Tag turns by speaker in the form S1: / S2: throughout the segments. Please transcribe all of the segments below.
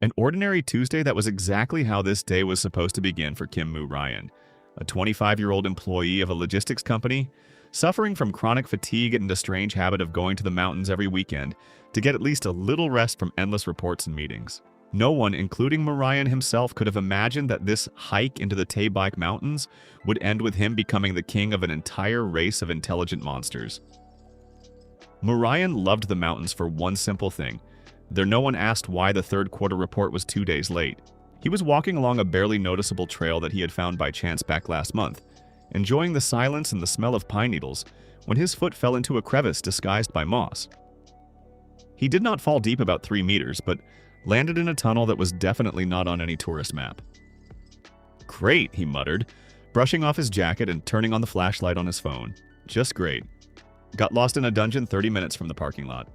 S1: An ordinary Tuesday that was exactly how this day was supposed to begin for Kim Moo Ryan, a 25-year-old employee of a logistics company, suffering from chronic fatigue and a strange habit of going to the mountains every weekend to get at least a little rest from endless reports and meetings. No one, including Moo Ryan himself, could have imagined that this hike into the Taebaek Mountains would end with him becoming the king of an entire race of intelligent monsters. Moo Ryan loved the mountains for one simple thing. There no one asked why the third quarter report was 2 days late. He was walking along a barely noticeable trail that he had found by chance back last month, enjoying the silence and the smell of pine needles, when his foot fell into a crevice disguised by moss. He did not fall deep about 3 meters, but landed in a tunnel that was definitely not on any tourist map. "Great," he muttered, brushing off his jacket and turning on the flashlight on his phone. "Just great. Got lost in a dungeon 30 minutes from the parking lot."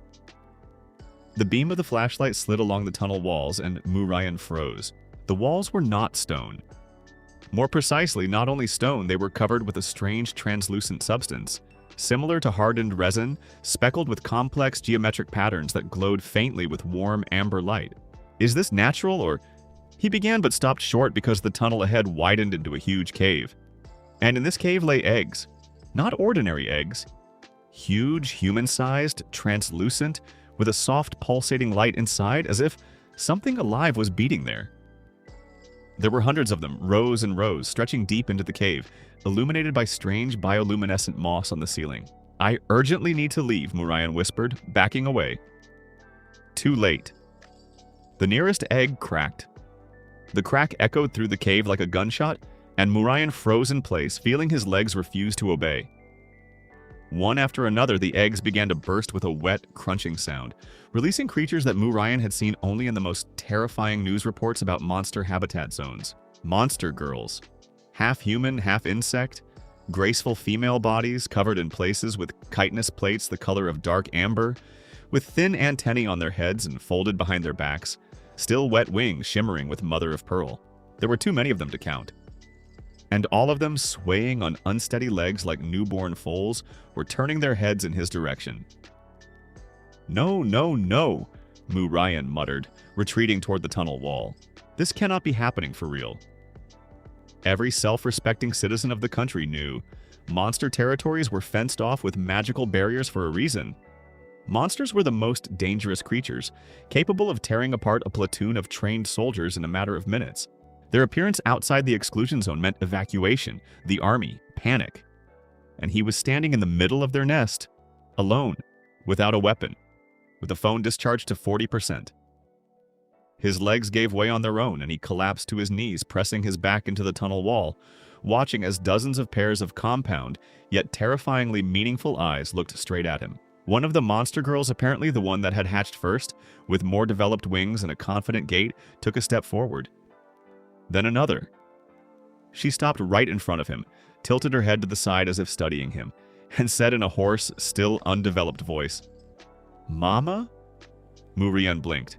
S1: The beam of the flashlight slid along the tunnel walls and Moo Ryan froze. The walls were not stone. More precisely, not only stone, they were covered with a strange translucent substance, similar to hardened resin, speckled with complex geometric patterns that glowed faintly with warm amber light. Is this natural, or... He began but stopped short because the tunnel ahead widened into a huge cave. And in this cave lay eggs. Not ordinary eggs. Huge, human-sized, translucent, with a soft pulsating light inside, as if something alive was beating there. There were hundreds of them, rows and rows, stretching deep into the cave, illuminated by strange bioluminescent moss on the ceiling. "I urgently need to leave," Moo Ryan whispered, backing away. Too late. The nearest egg cracked. The crack echoed through the cave like a gunshot, and Moo Ryan froze in place, feeling his legs refuse to obey. One after another, the eggs began to burst with a wet, crunching sound, releasing creatures that Moo Ryan had seen only in the most terrifying news reports about monster habitat zones. Monster girls. Half human, half insect. Graceful female bodies covered in places with chitinous plates the color of dark amber, with thin antennae on their heads and folded behind their backs, still wet wings shimmering with mother of pearl. There were too many of them to count. And all of them, swaying on unsteady legs like newborn foals, were turning their heads in his direction. "No, no, no," Moo Ryan muttered, retreating toward the tunnel wall. "This cannot be happening for real." Every self-respecting citizen of the country knew monster territories were fenced off with magical barriers for a reason. Monsters were the most dangerous creatures, capable of tearing apart a platoon of trained soldiers in a matter of minutes. Their appearance outside the exclusion zone meant evacuation, the army, panic. And he was standing in the middle of their nest, alone, without a weapon, with the phone discharged to 40%. His legs gave way on their own, and he collapsed to his knees, pressing his back into the tunnel wall, watching as dozens of pairs of compound, yet terrifyingly meaningful eyes looked straight at him. One of the monster girls, apparently the one that had hatched first, with more developed wings and a confident gait, took a step forward. Then another. She stopped right in front of him, tilted her head to the side as if studying him, and said in a hoarse, still undeveloped voice, "Mama?" Moo Ryan blinked.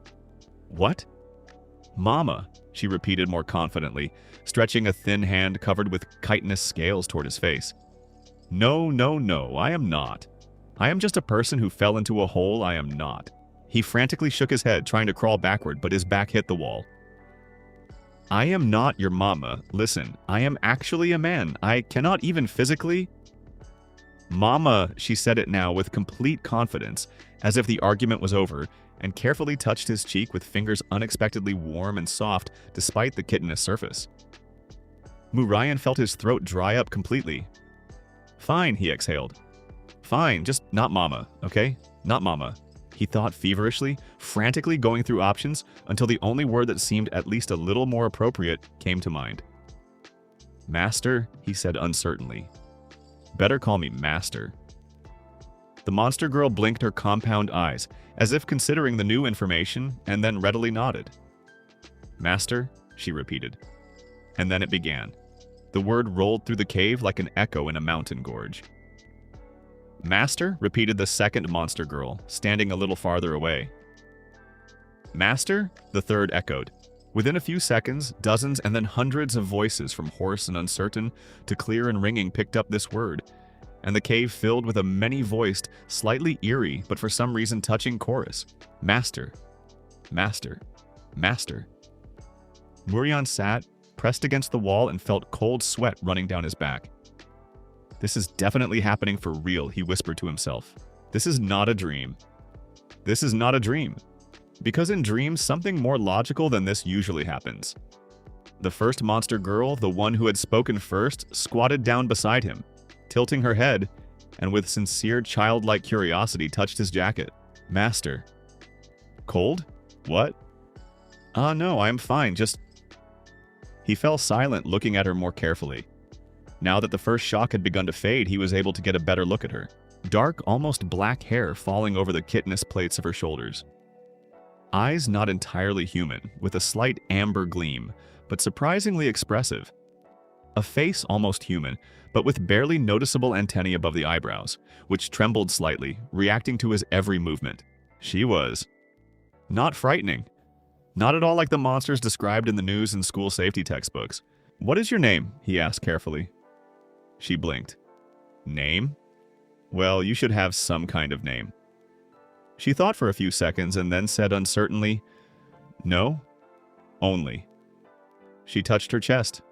S1: "What?" "Mama," she repeated more confidently, stretching a thin hand covered with chitinous scales toward his face. "No, no, no, I am not. I am just a person who fell into a hole. I am not." He frantically shook his head, trying to crawl backward, but his back hit the wall. "I am not your mama. Listen, I am actually a man. I cannot even physically—" "Mama," she said it now with complete confidence, as if the argument was over, and carefully touched his cheek with fingers unexpectedly warm and soft despite the chitinous surface. Moo Ryan felt his throat dry up completely. "Fine," he exhaled. "Fine, just not mama, okay? Not mama." He thought feverishly, frantically going through options until the only word that seemed at least a little more appropriate came to mind. "Master," he said uncertainly. "Better call me Master." The monster girl blinked her compound eyes, as if considering the new information, and then readily nodded. "Master," she repeated. And then it began. The word rolled through the cave like an echo in a mountain gorge. "Master?" repeated the second monster girl, standing a little farther away. "Master?" the third echoed. Within a few seconds, dozens and then hundreds of voices from hoarse and uncertain to clear and ringing picked up this word, and the cave filled with a many-voiced, slightly eerie, but for some reason touching chorus. "Master. Master." Master. Murian sat, pressed against the wall, and felt cold sweat running down his back. This is definitely happening for real, he whispered to himself. This is not a dream. This is not a dream. Because in dreams, something more logical than this usually happens. The first monster girl, the one who had spoken first, squatted down beside him, tilting her head, and with sincere childlike curiosity touched his jacket. Master. Cold? What? No, I am fine, just... He fell silent, looking at her more carefully. Now that the first shock had begun to fade, he was able to get a better look at her. Dark, almost black hair falling over the chitinous plates of her shoulders. Eyes not entirely human, with a slight amber gleam, but surprisingly expressive. A face almost human, but with barely noticeable antennae above the eyebrows, which trembled slightly, reacting to his every movement. She was not frightening. Not at all like the monsters described in the news and school safety textbooks. What is your name? He asked carefully. She blinked. Name? Well, you should have some kind of name. She thought for a few seconds and then said uncertainly, No, only. She touched her chest.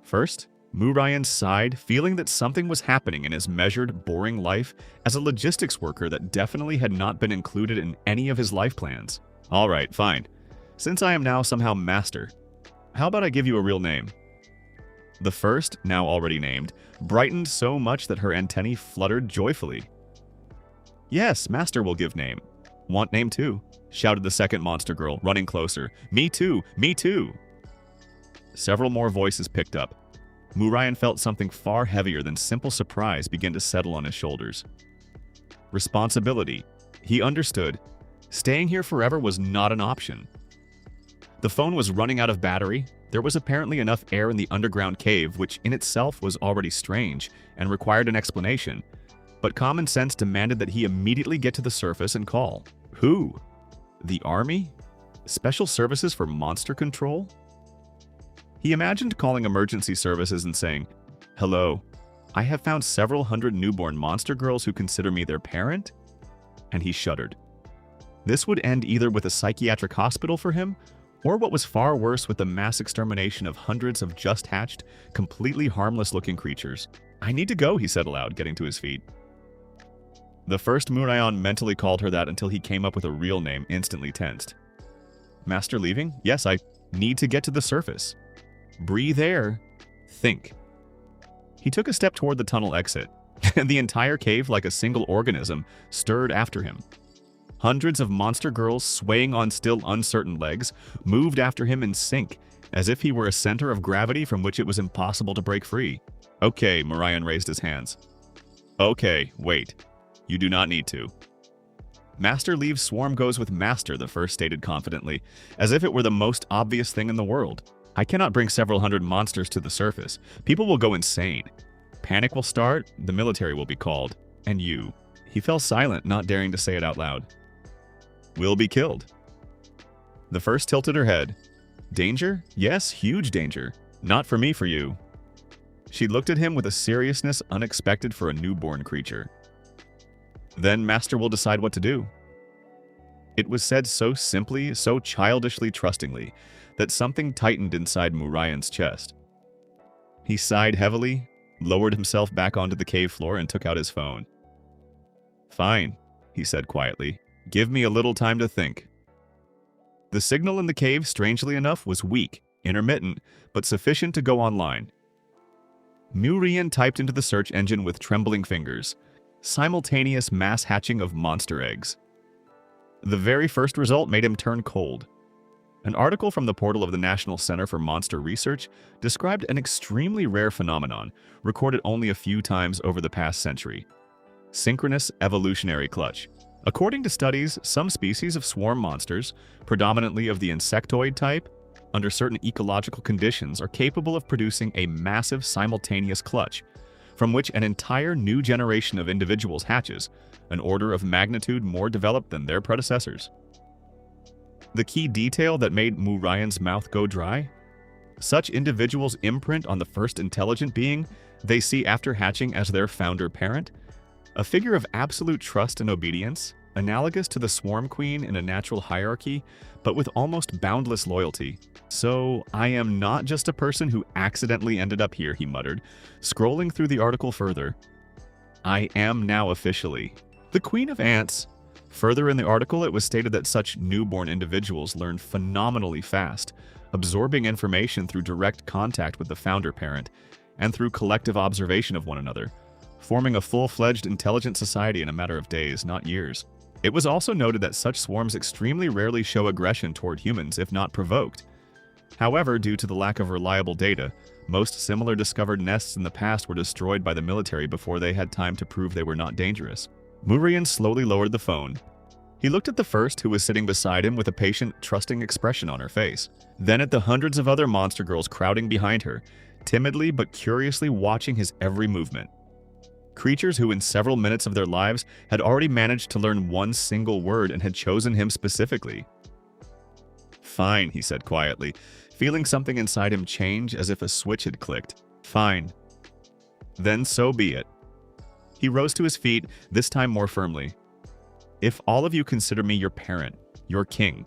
S1: First, Murian sighed, feeling that something was happening in his measured, boring life as a logistics worker that definitely had not been included in any of his life plans. All right, fine. Since I am now somehow master, how about I give you a real name? The first, now already named, brightened so much that her antennae fluttered joyfully. Yes, Master will give name. Want name too, shouted the second monster girl, running closer. Me too, me too. Several more voices picked up. Murian felt something far heavier than simple surprise begin to settle on his shoulders. Responsibility. He understood. Staying here forever was not an option. The phone was running out of battery. There was apparently enough air in the underground cave, which in itself was already strange and required an explanation. But common sense demanded that he immediately get to the surface and call. Who? The army? Special services for monster control? He imagined calling emergency services and saying, Hello, I have found several hundred newborn monster girls who consider me their parent? And he shuddered. This would end either with a psychiatric hospital for him, or what was far worse with the mass extermination of hundreds of just-hatched, completely harmless-looking creatures. I need to go, he said aloud, getting to his feet. The first Murian mentally called her that until he came up with a real name, instantly tensed. Master leaving? Yes, I need to get to the surface. Breathe air. Think. He took a step toward the tunnel exit, and the entire cave, like a single organism, stirred after him. Hundreds of monster girls, swaying on still uncertain legs, moved after him in sync, as if he were a center of gravity from which it was impossible to break free. Okay, Murian raised his hands. Okay, wait. You do not need to. Master leaves, swarm goes with master, the first stated confidently, as if it were the most obvious thing in the world. I cannot bring several hundred monsters to the surface. People will go insane. Panic will start, the military will be called, and you. He fell silent, not daring to say it out loud. Will be killed. The first tilted her head. Danger? Yes, huge danger. Not for me, for you. She looked at him with a seriousness unexpected for a newborn creature. Then Master will decide what to do. It was said so simply, so childishly trustingly, that something tightened inside Murian's chest. He sighed heavily, lowered himself back onto the cave floor, and took out his phone. Fine, he said quietly. Give me a little time to think. The signal in the cave, strangely enough, was weak, intermittent, but sufficient to go online. Murian typed into the search engine with trembling fingers. Simultaneous mass hatching of monster eggs. The very first result made him turn cold. An article from the portal of the National Center for Monster Research described an extremely rare phenomenon, recorded only a few times over the past century. Synchronous evolutionary clutch. According to studies, some species of swarm monsters, predominantly of the insectoid type, under certain ecological conditions are capable of producing a massive simultaneous clutch, from which an entire new generation of individuals hatches, an order of magnitude more developed than their predecessors. The key detail that made Murian's mouth go dry? Such individuals imprint on the first intelligent being they see after hatching as their founder parent, a figure of absolute trust and obedience, analogous to the swarm queen in a natural hierarchy, but with almost boundless loyalty. "So, I am not just a person who accidentally ended up here," he muttered, scrolling through the article further. "I am now officially the Queen of Ants." Further in the article, it was stated that such newborn individuals learn phenomenally fast, absorbing information through direct contact with the founder parent and through collective observation of one another, forming a full-fledged intelligent society in a matter of days, not years. It was also noted that such swarms extremely rarely show aggression toward humans if not provoked. However, due to the lack of reliable data, most similar discovered nests in the past were destroyed by the military before they had time to prove they were not dangerous. Murian slowly lowered the phone. He looked at the first, who was sitting beside him with a patient, trusting expression on her face. Then at the hundreds of other monster girls crowding behind her, timidly but curiously watching his every movement. Creatures who in several minutes of their lives had already managed to learn one single word and had chosen him specifically. "Fine," he said quietly, feeling something inside him change as if a switch had clicked. "Fine. Then so be it." He rose to his feet, this time more firmly. "If all of you consider me your parent, your king."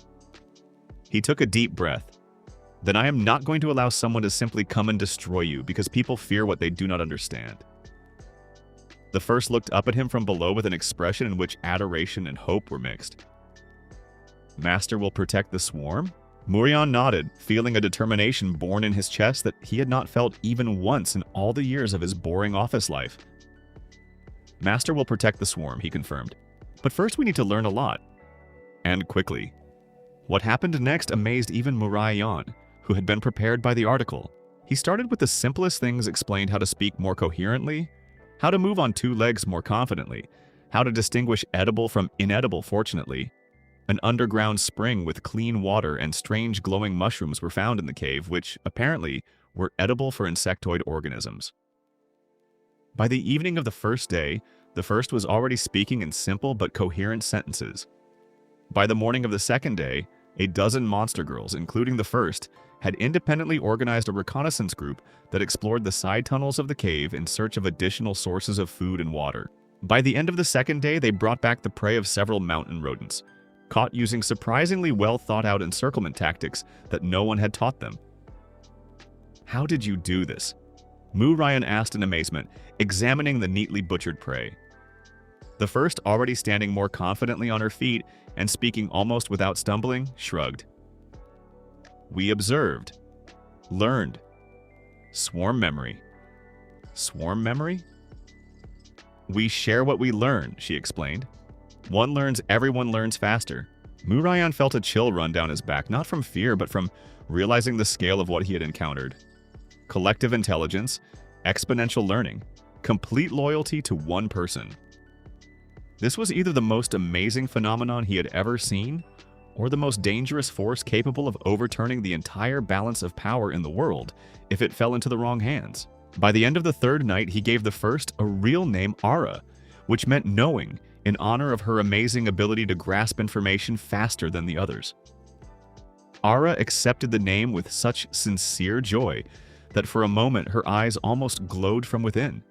S1: He took a deep breath. "Then I am not going to allow someone to simply come and destroy you because people fear what they do not understand." The first looked up at him from below with an expression in which adoration and hope were mixed. "Master will protect the swarm?" Murian nodded, feeling a determination born in his chest that he had not felt even once in all the years of his boring office life. "Master will protect the swarm," he confirmed. "But first we need to learn a lot. And quickly." What happened next amazed even Murian, who had been prepared by the article. He started with the simplest things, explained how to speak more coherently, how to move on two legs more confidently, how to distinguish edible from inedible fortunately. An underground spring with clean water and strange glowing mushrooms were found in the cave, which, apparently, were edible for insectoid organisms. By the evening of the first day, the first was already speaking in simple but coherent sentences. By the morning of the second day, a dozen monster girls, including the first, had independently organized a reconnaissance group that explored the side tunnels of the cave in search of additional sources of food and water. By the end of the second day, they brought back the prey of several mountain rodents, caught using surprisingly well-thought-out encirclement tactics that no one had taught them. "How did you do this?" Murian asked in amazement, examining the neatly butchered prey. The first, already standing more confidently on her feet and speaking almost without stumbling, shrugged. "We observed. Learned. Swarm memory." "Swarm memory?" "We share what we learn," she explained. "One learns, everyone learns faster." Murian felt a chill run down his back, not from fear, but from realizing the scale of what he had encountered. Collective intelligence, exponential learning, complete loyalty to one person. This was either the most amazing phenomenon he had ever seen, or the most dangerous force capable of overturning the entire balance of power in the world if it fell into the wrong hands. By the end of the third night, he gave the first a real name, Ara, which meant knowing, in honor of her amazing ability to grasp information faster than the others. Ara accepted the name with such sincere joy that for a moment her eyes almost glowed from within.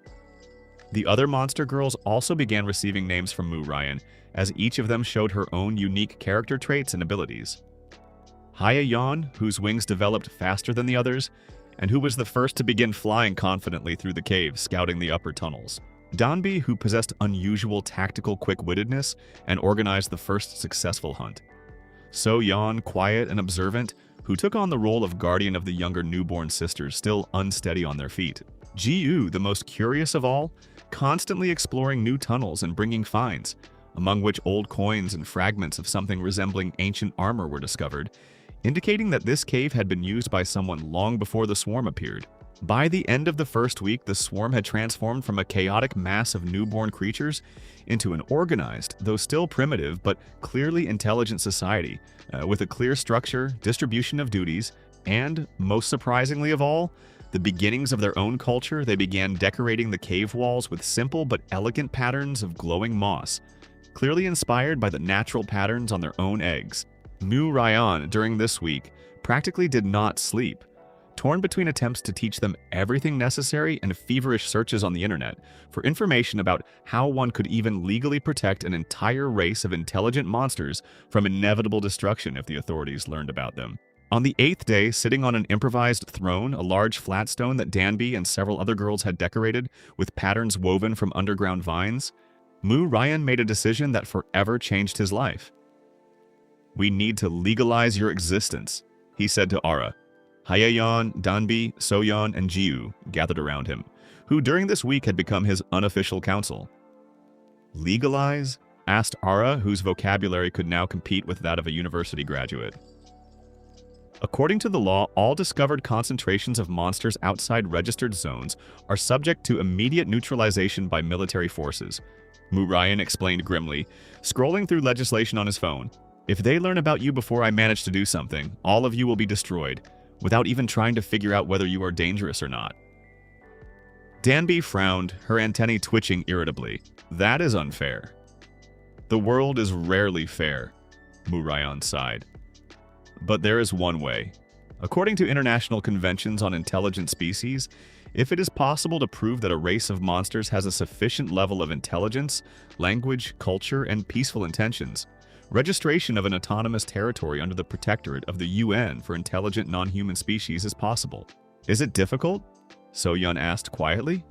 S1: The other monster girls also began receiving names from Murian, as each of them showed her own unique character traits and abilities. Hyayan, whose wings developed faster than the others, and who was the first to begin flying confidently through the cave, scouting the upper tunnels. Danbi, who possessed unusual tactical quick-wittedness and organized the first successful hunt. So Yan, quiet and observant, who took on the role of guardian of the younger newborn sisters, still unsteady on their feet. Ji-yu, the most curious of all, constantly exploring new tunnels and bringing finds, among which old coins and fragments of something resembling ancient armor were discovered, indicating that this cave had been used by someone long before the swarm appeared. By the end of the first week, the swarm had transformed from a chaotic mass of newborn creatures into an organized, though still primitive, but clearly intelligent society, with a clear structure, distribution of duties, and, most surprisingly of all, the beginnings of their own culture. They began decorating the cave walls with simple but elegant patterns of glowing moss, clearly inspired by the natural patterns on their own eggs. Murian, during this week, practically did not sleep, torn between attempts to teach them everything necessary and feverish searches on the internet for information about how one could even legally protect an entire race of intelligent monsters from inevitable destruction if the authorities learned about them. On the 8th day, sitting on an improvised throne, a large flat stone that Danby and several other girls had decorated with patterns woven from underground vines, Mu Ryan made a decision that forever changed his life. "We need to legalize your existence," he said to Ara. Hayeon, Danby, Soyeon, and Jiu gathered around him, who during this week had become his unofficial counsel. "Legalize?" asked Ara, whose vocabulary could now compete with that of a university graduate. According to the law, all discovered concentrations of monsters outside registered zones are subject to immediate neutralization by military forces, Mu Ryan explained grimly, scrolling through legislation on his phone. "If they learn about you before I manage to do something, all of you will be destroyed, without even trying to figure out whether you are dangerous or not." Danby frowned, her antennae twitching irritably. "That is unfair." "The world is rarely fair," Mu Ryan sighed. "But there is one way. According to international conventions on intelligent species, if it is possible to prove that a race of monsters has a sufficient level of intelligence, language, culture, and peaceful intentions, registration of an autonomous territory under the protectorate of the UN for intelligent non-human species is possible." "Is it difficult?" Soyeon asked quietly.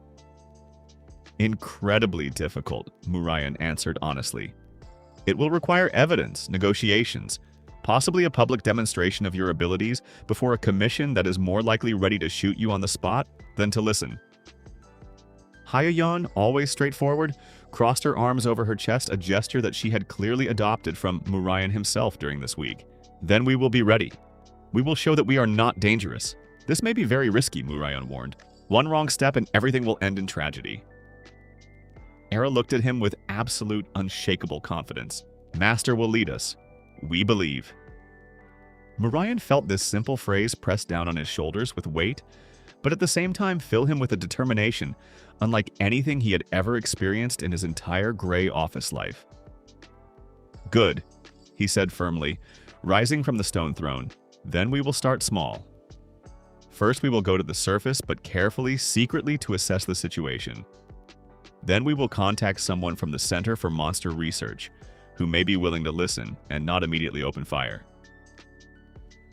S1: "Incredibly difficult," Mu Ryan answered honestly. "It will require evidence, negotiations, possibly a public demonstration of your abilities before a commission that is more likely ready to shoot you on the spot than to listen." Hayeon, always straightforward, crossed her arms over her chest, a gesture that she had clearly adopted from Mu Ryan himself during this week. "Then we will be ready. We will show that we are not dangerous. This may be very risky," Mu Ryan warned. "One wrong step and everything will end in tragedy." Era looked at him with absolute, unshakable confidence. "Master will lead us. We believe." Mu Ryan felt this simple phrase press down on his shoulders with weight, but at the same time fill him with a determination unlike anything he had ever experienced in his entire gray office life. "Good," he said firmly, rising from the stone throne. "Then we will start small. First we will go to the surface, but carefully, secretly to assess the situation. Then we will contact someone from the Center for Monster Research, who may be willing to listen and not immediately open fire."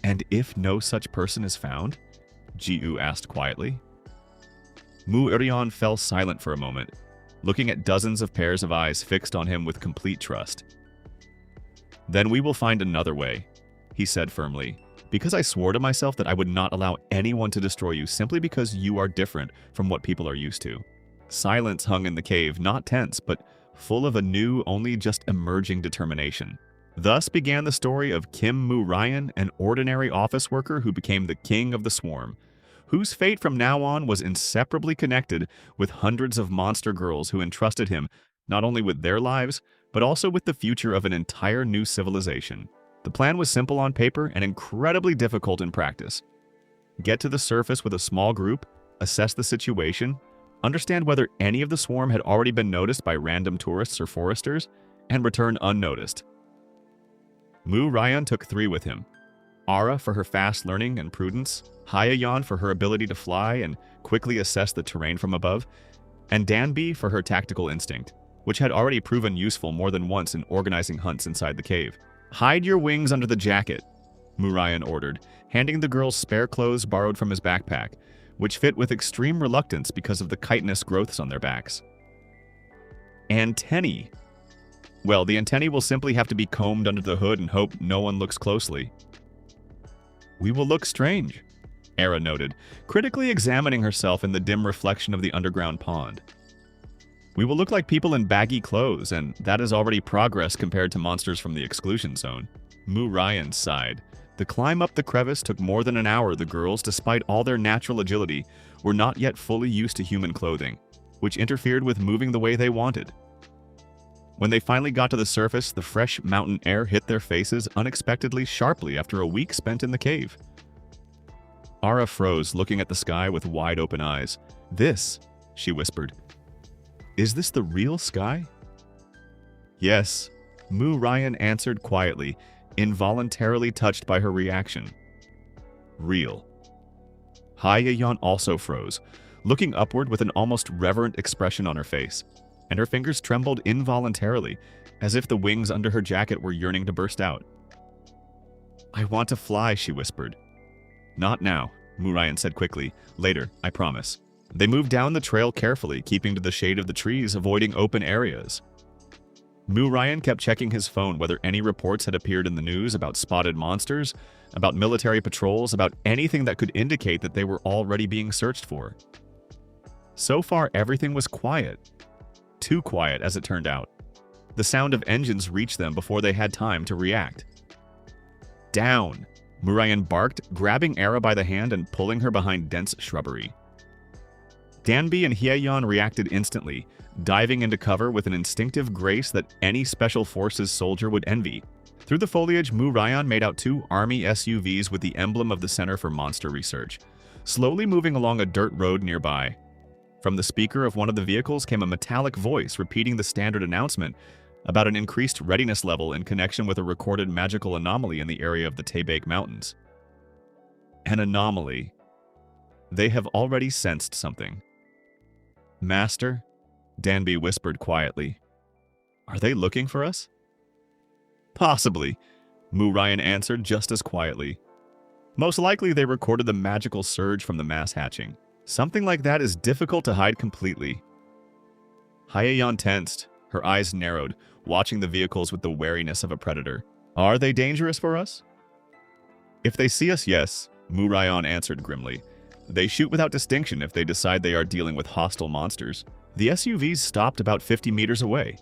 S1: "And if no such person is found?" Jiu asked quietly. Mu Ryan fell silent for a moment, looking at dozens of pairs of eyes fixed on him with complete trust. "Then we will find another way," he said firmly, "because I swore to myself that I would not allow anyone to destroy you simply because you are different from what people are used to." Silence hung in the cave, not tense, but full of a new, only just emerging determination. Thus began the story of Kim Mu Ryan, an ordinary office worker who became the king of the swarm, whose fate from now on was inseparably connected with hundreds of monster girls who entrusted him not only with their lives, but also with the future of an entire new civilization. The plan was simple on paper and incredibly difficult in practice. Get to the surface with a small group, assess the situation, understand whether any of the swarm had already been noticed by random tourists or foresters, and return unnoticed. Mu Ryan took 3 with him. Ara for her fast learning and prudence, Hayeon for her ability to fly and quickly assess the terrain from above, and Danby for her tactical instinct, which had already proven useful more than once in organizing hunts inside the cave. "Hide your wings under the jacket," Mu Ryan ordered, handing the girls spare clothes borrowed from his backpack, which fit with extreme reluctance because of the chitinous growths on their backs. "Antennae. Well, the antennae will simply have to be combed under the hood and hope no one looks closely." "We will look strange," Era noted, critically examining herself in the dim reflection of the underground pond. "We will look like people in baggy clothes, and that is already progress compared to monsters from the exclusion zone." Mu Ryan sighed. The climb up the crevice took more than an hour. The girls, despite all their natural agility, were not yet fully used to human clothing, which interfered with moving the way they wanted. When they finally got to the surface, the fresh mountain air hit their faces unexpectedly sharply after a week spent in the cave. Ara froze, looking at the sky with wide-open eyes. "This," she whispered. "Is this the real sky?" "Yes," Mu Ryan answered quietly, involuntarily touched by her reaction. "Real." Hye-yeon also froze, looking upward with an almost reverent expression on her face, and her fingers trembled involuntarily, as if the wings under her jacket were yearning to burst out. "I want to fly," she whispered. "Not now," Murayan said quickly. "Later, I promise." They moved down the trail carefully, keeping to the shade of the trees, avoiding open areas. Murayan kept checking his phone whether any reports had appeared in the news about spotted monsters, about military patrols, about anything that could indicate that they were already being searched for. So far, everything was quiet. Too quiet, as it turned out. The sound of engines reached them before they had time to react. "Down!" Murayan barked, grabbing Era by the hand and pulling her behind dense shrubbery. Danby and Hye-yeon reacted instantly, diving into cover with an instinctive grace that any Special Forces soldier would envy. Through the foliage, Murayan made out 2 army SUVs with the emblem of the Center for Monster Research, slowly moving along a dirt road nearby. From the speaker of one of the vehicles came a metallic voice repeating the standard announcement about an increased readiness level in connection with a recorded magical anomaly in the area of the Taebaek Mountains. An anomaly. They have already sensed something. "Master," Danby whispered quietly. "Are they looking for us?" "Possibly," Murayan answered just as quietly. "Most likely they recorded the magical surge from the mass hatching. Something like that is difficult to hide completely." Hye-yeon tensed, her eyes narrowed, watching the vehicles with the wariness of a predator. "Are they dangerous for us?" "If they see us, yes," Murayan answered grimly. "They shoot without distinction if they decide they are dealing with hostile monsters." The SUVs stopped about 50 meters away.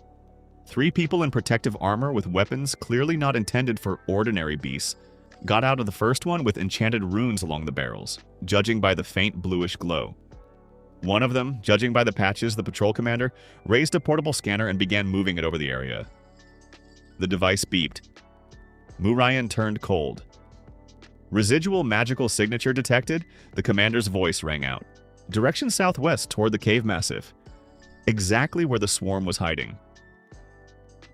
S1: 3 people in protective armor with weapons clearly not intended for ordinary beasts got out of the first one with enchanted runes along the barrels, judging by the faint bluish glow. One of them, judging by the patches, the patrol commander, raised a portable scanner and began moving it over the area. The device beeped. Murayan turned cold. "Residual magical signature detected," the commander's voice rang out. "Direction southwest toward the cave massif. Exactly where the swarm was hiding."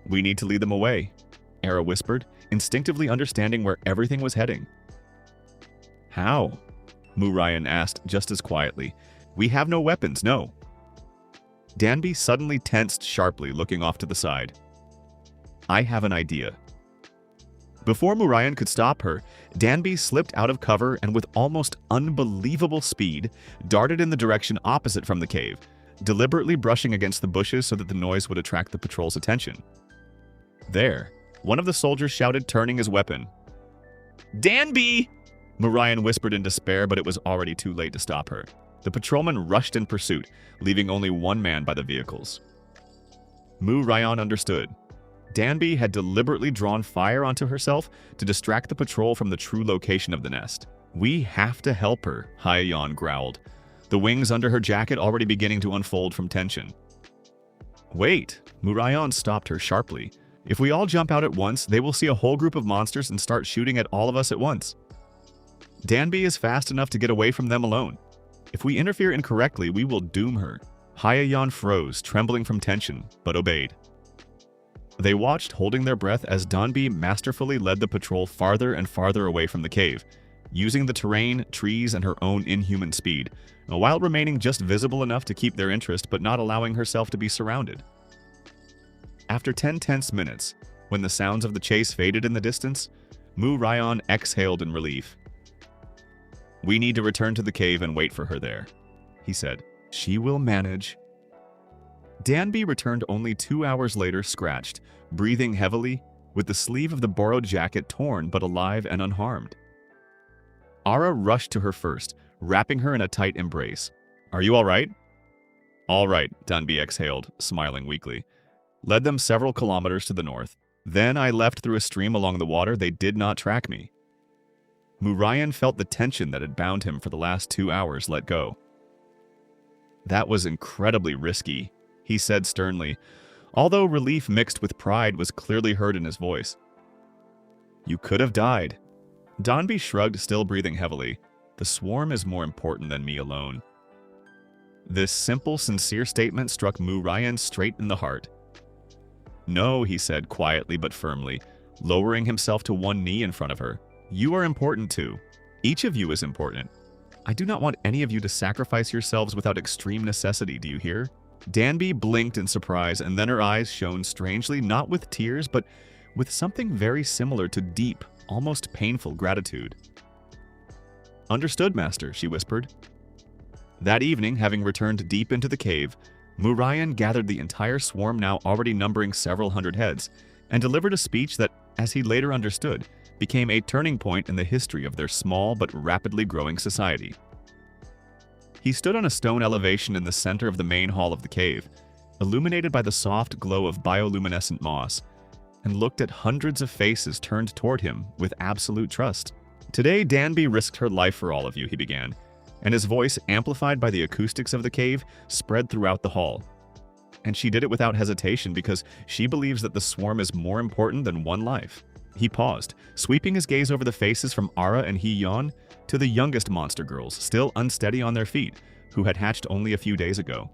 S1: "We need to lead them away," Era whispered, instinctively understanding where everything was heading. "How?" Murayan asked just as quietly. "We have no weapons, no." Danby suddenly tensed sharply, looking off to the side. "I have an idea." Before Murayan could stop her, Danby slipped out of cover and with almost unbelievable speed, darted in the direction opposite from the cave, deliberately brushing against the bushes so that the noise would attract the patrol's attention. There, one of the soldiers shouted, turning his weapon. "Danby!" Murayan whispered in despair, but it was already too late to stop her. The patrolman rushed in pursuit, leaving only one man by the vehicles. Murayan understood. Danby had deliberately drawn fire onto herself to distract the patrol from the true location of the nest. "We have to help her," Hye-yeon growled, the wings under her jacket already beginning to unfold from tension. "Wait," Murayan stopped her sharply. "If we all jump out at once, they will see a whole group of monsters and start shooting at all of us at once. Danby is fast enough to get away from them alone. If we interfere incorrectly, we will doom her." Hye-yeon froze, trembling from tension, but obeyed. They watched, holding their breath, as Danby masterfully led the patrol farther and farther away from the cave, using the terrain, trees, and her own inhuman speed, while remaining just visible enough to keep their interest but not allowing herself to be surrounded. After 10 tense minutes, when the sounds of the chase faded in the distance, Murayan exhaled in relief. "We need to return to the cave and wait for her there," he said. "She will manage." Danby returned only 2 hours later, scratched, breathing heavily, with the sleeve of the borrowed jacket torn but alive and unharmed. Ara rushed to her first, wrapping her in a tight embrace. "Are you all right?" "All right," Danby exhaled, smiling weakly. "Led them several kilometers to the north. Then I left through a stream along the water. They did not track me." Murayan felt the tension that had bound him for the last 2 hours let go. "That was incredibly risky," he said sternly, although relief mixed with pride was clearly heard in his voice. "You could have died." Danby shrugged, still breathing heavily. "The swarm is more important than me alone." This simple, sincere statement struck Murayan straight in the heart. "No," he said quietly but firmly, lowering himself to one knee in front of her. "You are important too. Each of you is important. I do not want any of you to sacrifice yourselves without extreme necessity, do you hear? Danby blinked in surprise, and then her eyes shone strangely, not with tears, but with something very similar to deep, almost painful gratitude. "Understood, master," she whispered. That evening, having returned deep into the cave, Murayan gathered the entire swarm, now already numbering several hundred heads, and delivered a speech that, as he later understood, became a turning point in the history of their small but rapidly growing society. He stood on a stone elevation in the center of the main hall of the cave, illuminated by the soft glow of bioluminescent moss, and looked at hundreds of faces turned toward him with absolute trust. "Today, Danby risked her life for all of you," he began, and his voice, amplified by the acoustics of the cave, spread throughout the hall. "And she did it without hesitation because she believes that the swarm is more important than one life." He paused, sweeping his gaze over the faces from Ara and Hee-yeon to the youngest monster girls, still unsteady on their feet, who had hatched only a few days ago.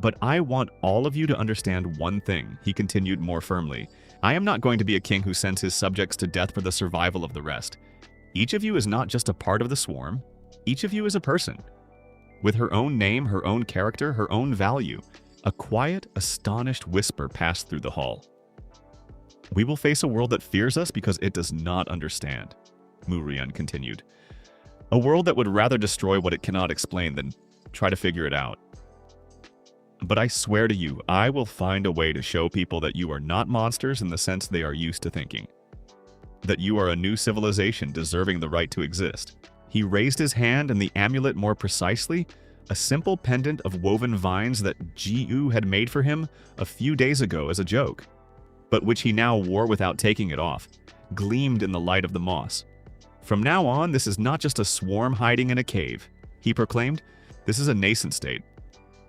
S1: "But I want all of you to understand one thing," he continued more firmly. "I am not going to be a king who sends his subjects to death for the survival of the rest. Each of you is not just a part of the swarm. Each of you is a person, with her own name, her own character, her own value." A quiet, astonished whisper passed through the hall. "We will face a world that fears us because it does not understand," Murayan continued. "A world that would rather destroy what it cannot explain than try to figure it out. But I swear to you, I will find a way to show people that you are not monsters in the sense they are used to thinking. That you are a new civilization deserving the right to exist." He raised his hand, and the amulet, more precisely, a simple pendant of woven vines that Ji-U had made for him a few days ago as a joke, but which he now wore without taking it off, gleamed in the light of the moss. "From now on, this is not just a swarm hiding in a cave," he proclaimed. "This is a nascent state.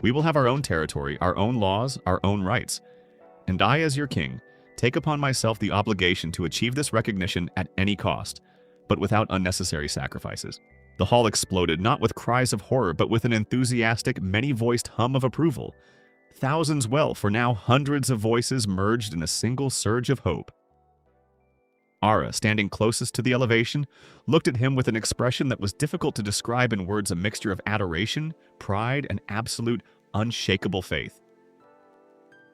S1: We will have our own territory, our own laws, our own rights. And I, as your king, take upon myself the obligation to achieve this recognition at any cost, but without unnecessary sacrifices." The hall exploded, not with cries of horror, but with an enthusiastic, many-voiced hum of approval. Thousands, for now hundreds of voices merged in a single surge of hope. Ara, standing closest to the elevation, looked at him with an expression that was difficult to describe in words, a mixture of adoration, pride, and absolute, unshakable faith.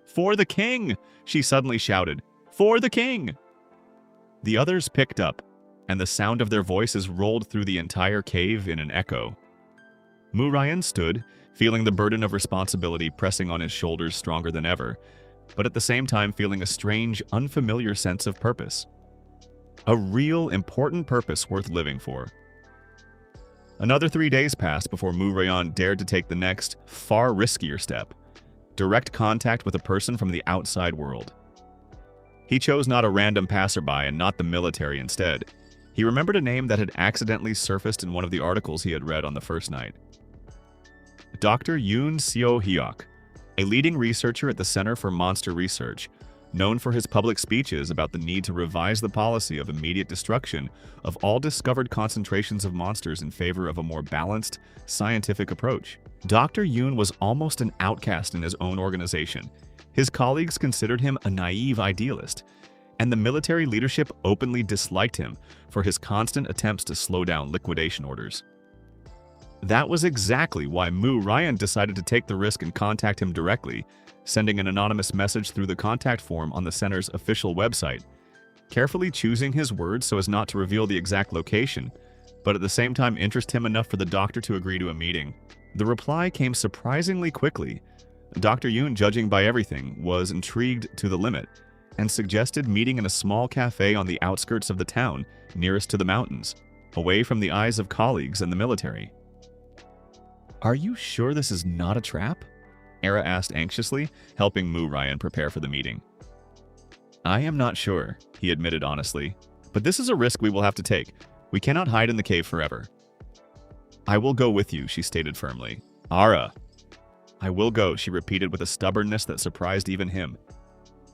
S1: "For the king!" she suddenly shouted. "For the king!" The others picked up, and the sound of their voices rolled through the entire cave in an echo. Murayan stood, feeling the burden of responsibility pressing on his shoulders stronger than ever, but at the same time feeling a strange, unfamiliar sense of purpose. A real, important purpose worth living for. Another 3 days passed before Murayan dared to take the next, far riskier step: direct contact with a person from the outside world. He chose not a random passerby and not the military instead. He remembered a name that had accidentally surfaced in one of the articles he had read on the first night. Dr. Yoon Seo-hyuk, a leading researcher at the Center for Monster Research, known for his public speeches about the need to revise the policy of immediate destruction of all discovered concentrations of monsters in favor of a more balanced, scientific approach. Dr. Yoon was almost an outcast in his own organization. His colleagues considered him a naive idealist, and the military leadership openly disliked him for his constant attempts to slow down liquidation orders. That was exactly why Murayan decided to take the risk and contact him directly, sending an anonymous message through the contact form on the center's official website, carefully choosing his words so as not to reveal the exact location, but at the same time interest him enough for the doctor to agree to a meeting. The reply came surprisingly quickly. Dr. Yoon, judging by everything, was intrigued to the limit, and suggested meeting in a small cafe on the outskirts of the town, nearest to the mountains, away from the eyes of colleagues and the military. "Are you sure this is not a trap?" Era asked anxiously, helping Murayan prepare for the meeting. "I am not sure," he admitted honestly, "but this is a risk we will have to take. We cannot hide in the cave forever." "I will go with you," she stated firmly. "Ara." "I will go," she repeated with a stubbornness that surprised even him.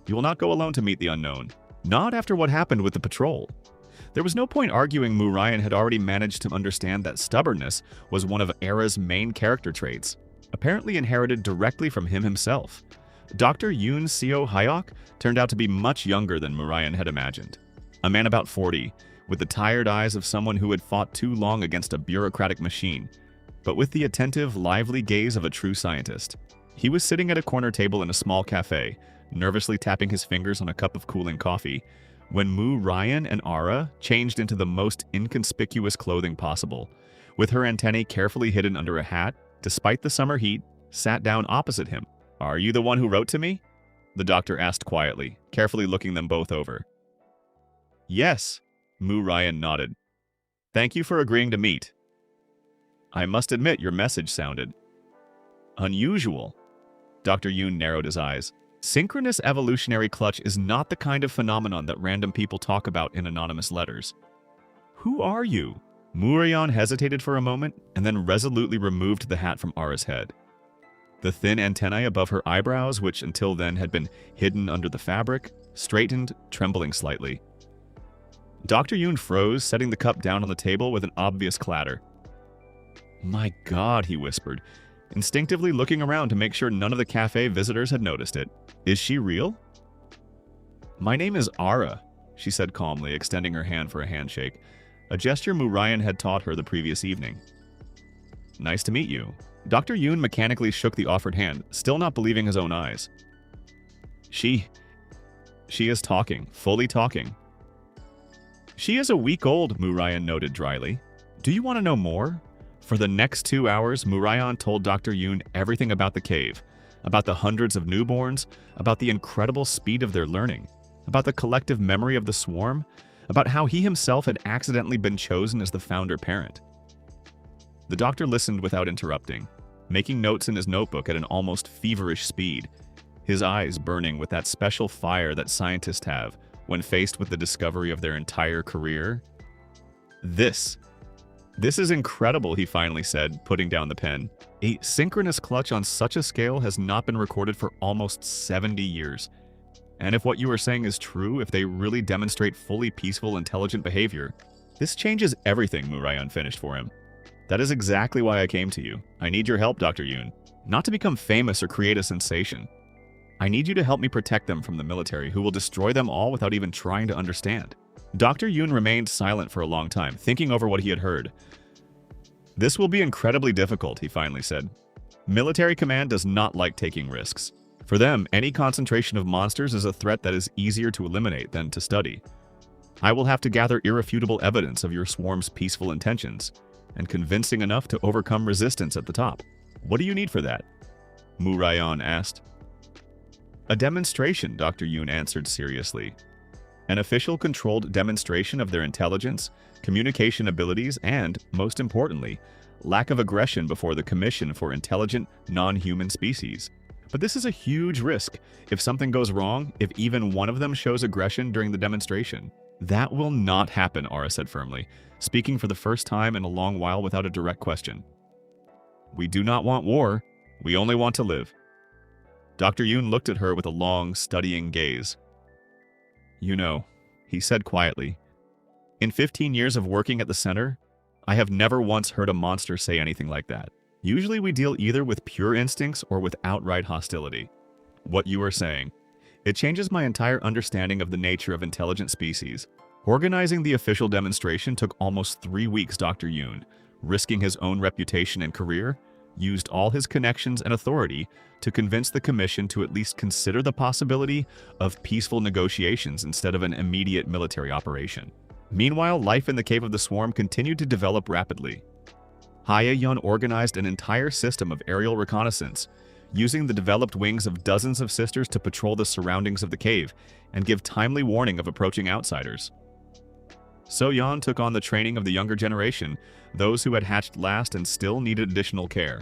S1: "You will not go alone to meet the unknown. Not after what happened with the patrol." There was no point arguing. Murayan had already managed to understand that stubbornness was one of Era's main character traits, apparently inherited directly from him himself. Dr. Yoon Seo-hyuk turned out to be much younger than Murayan had imagined. A man about 40, with the tired eyes of someone who had fought too long against a bureaucratic machine, but with the attentive, lively gaze of a true scientist. He was sitting at a corner table in a small cafe, nervously tapping his fingers on a cup of cooling coffee, when Mu Ryan and Ara changed into the most inconspicuous clothing possible, with her antennae carefully hidden under a hat, despite the summer heat, sat down opposite him. "Are you the one who wrote to me?" the doctor asked quietly, carefully looking them both over. "Yes," Mu Ryan nodded. "Thank you for agreeing to meet. I must admit your message sounded unusual." Dr. Yoon narrowed his eyes. Synchronous evolutionary clutch is not the kind of phenomenon that random people talk about in anonymous letters. "Who are you?" Mu Ryan hesitated for a moment and then resolutely removed the hat from Ara's head. The thin antennae above her eyebrows, which until then had been hidden under the fabric, straightened, trembling slightly. Dr. Yoon froze, setting the cup down on the table with an obvious clatter. "My God," he whispered, instinctively looking around to make sure none of the cafe visitors had noticed it. "Is she real?" "My name is Ara," she said calmly, extending her hand for a handshake, a gesture Mu Ryan had taught her the previous evening. "Nice to meet you." Dr. Yoon mechanically shook the offered hand, still not believing his own eyes. She is talking, fully talking. "She is a week old," Mu Ryan noted dryly. "Do you want to know more?" For the next 2 hours, Mu Ryan told Dr. Yoon everything about the cave, about the hundreds of newborns, about the incredible speed of their learning, about the collective memory of the swarm, about how he himself had accidentally been chosen as the founder parent. The doctor listened without interrupting, making notes in his notebook at an almost feverish speed, his eyes burning with that special fire that scientists have when faced with the discovery of their entire career. This is incredible," he finally said, putting down the pen. "A synchronous clutch on such a scale has not been recorded for almost 70 years. And if what you are saying is true, if they really demonstrate fully peaceful, intelligent behavior, this changes everything," Mu Ryan finished for him. "That is exactly why I came to you. I need your help, Dr. Yoon. Not to become famous or create a sensation. I need you to help me protect them from the military, who will destroy them all without even trying to understand." Dr. Yoon remained silent for a long time, thinking over what he had heard. "This will be incredibly difficult," he finally said. "Military command does not like taking risks. For them, any concentration of monsters is a threat that is easier to eliminate than to study. I will have to gather irrefutable evidence of your swarm's peaceful intentions, and convincing enough to overcome resistance at the top. What do you need for that?" Mu Ryan asked. "A demonstration," Dr. Yoon answered seriously. "An official controlled demonstration of their intelligence, communication abilities, and, most importantly, lack of aggression before the Commission for Intelligent Non-Human Species. But this is a huge risk. If something goes wrong, if even one of them shows aggression during the demonstration." "That will not happen," Ara said firmly, speaking for the first time in a long while without a direct question. "We do not want war. We only want to live." Dr. Yoon looked at her with a long, studying gaze. "You know," he said quietly, "in 15 years of working at the center, I have never once heard a monster say anything like that. Usually we deal either with pure instincts or with outright hostility. What you are saying, it changes my entire understanding of the nature of intelligent species. Organizing the official demonstration took almost 3 weeks, Dr. Yoon, risking his own reputation and career, used all his connections and authority to convince the Commission to at least consider the possibility of peaceful negotiations instead of an immediate military operation. Meanwhile, life in the Cave of the Swarm continued to develop rapidly. Hae-yeon organized an entire system of aerial reconnaissance, using the developed wings of dozens of sisters to patrol the surroundings of the cave and give timely warning of approaching outsiders. So-yeon took on the training of the younger generation, those who had hatched last and still needed additional care,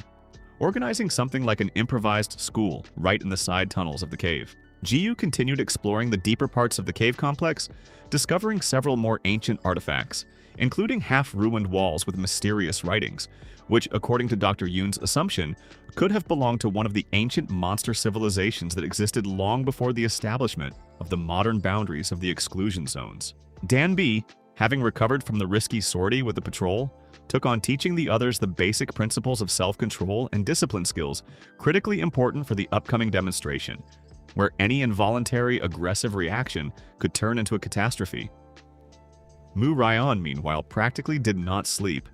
S1: organizing something like an improvised school right in the side tunnels of the cave. Ji-yu continued exploring the deeper parts of the cave complex, discovering several more ancient artifacts, including half-ruined walls with mysterious writings, which, according to Dr. Yoon's assumption, could have belonged to one of the ancient monster civilizations that existed long before the establishment of the modern boundaries of the exclusion zones. Dan-bi, having recovered from the risky sortie with the patrol, took on teaching the others the basic principles of self-control and discipline skills critically important for the upcoming demonstration, where any involuntary aggressive reaction could turn into a catastrophe. Mu Ryan, meanwhile, practically did not sleep,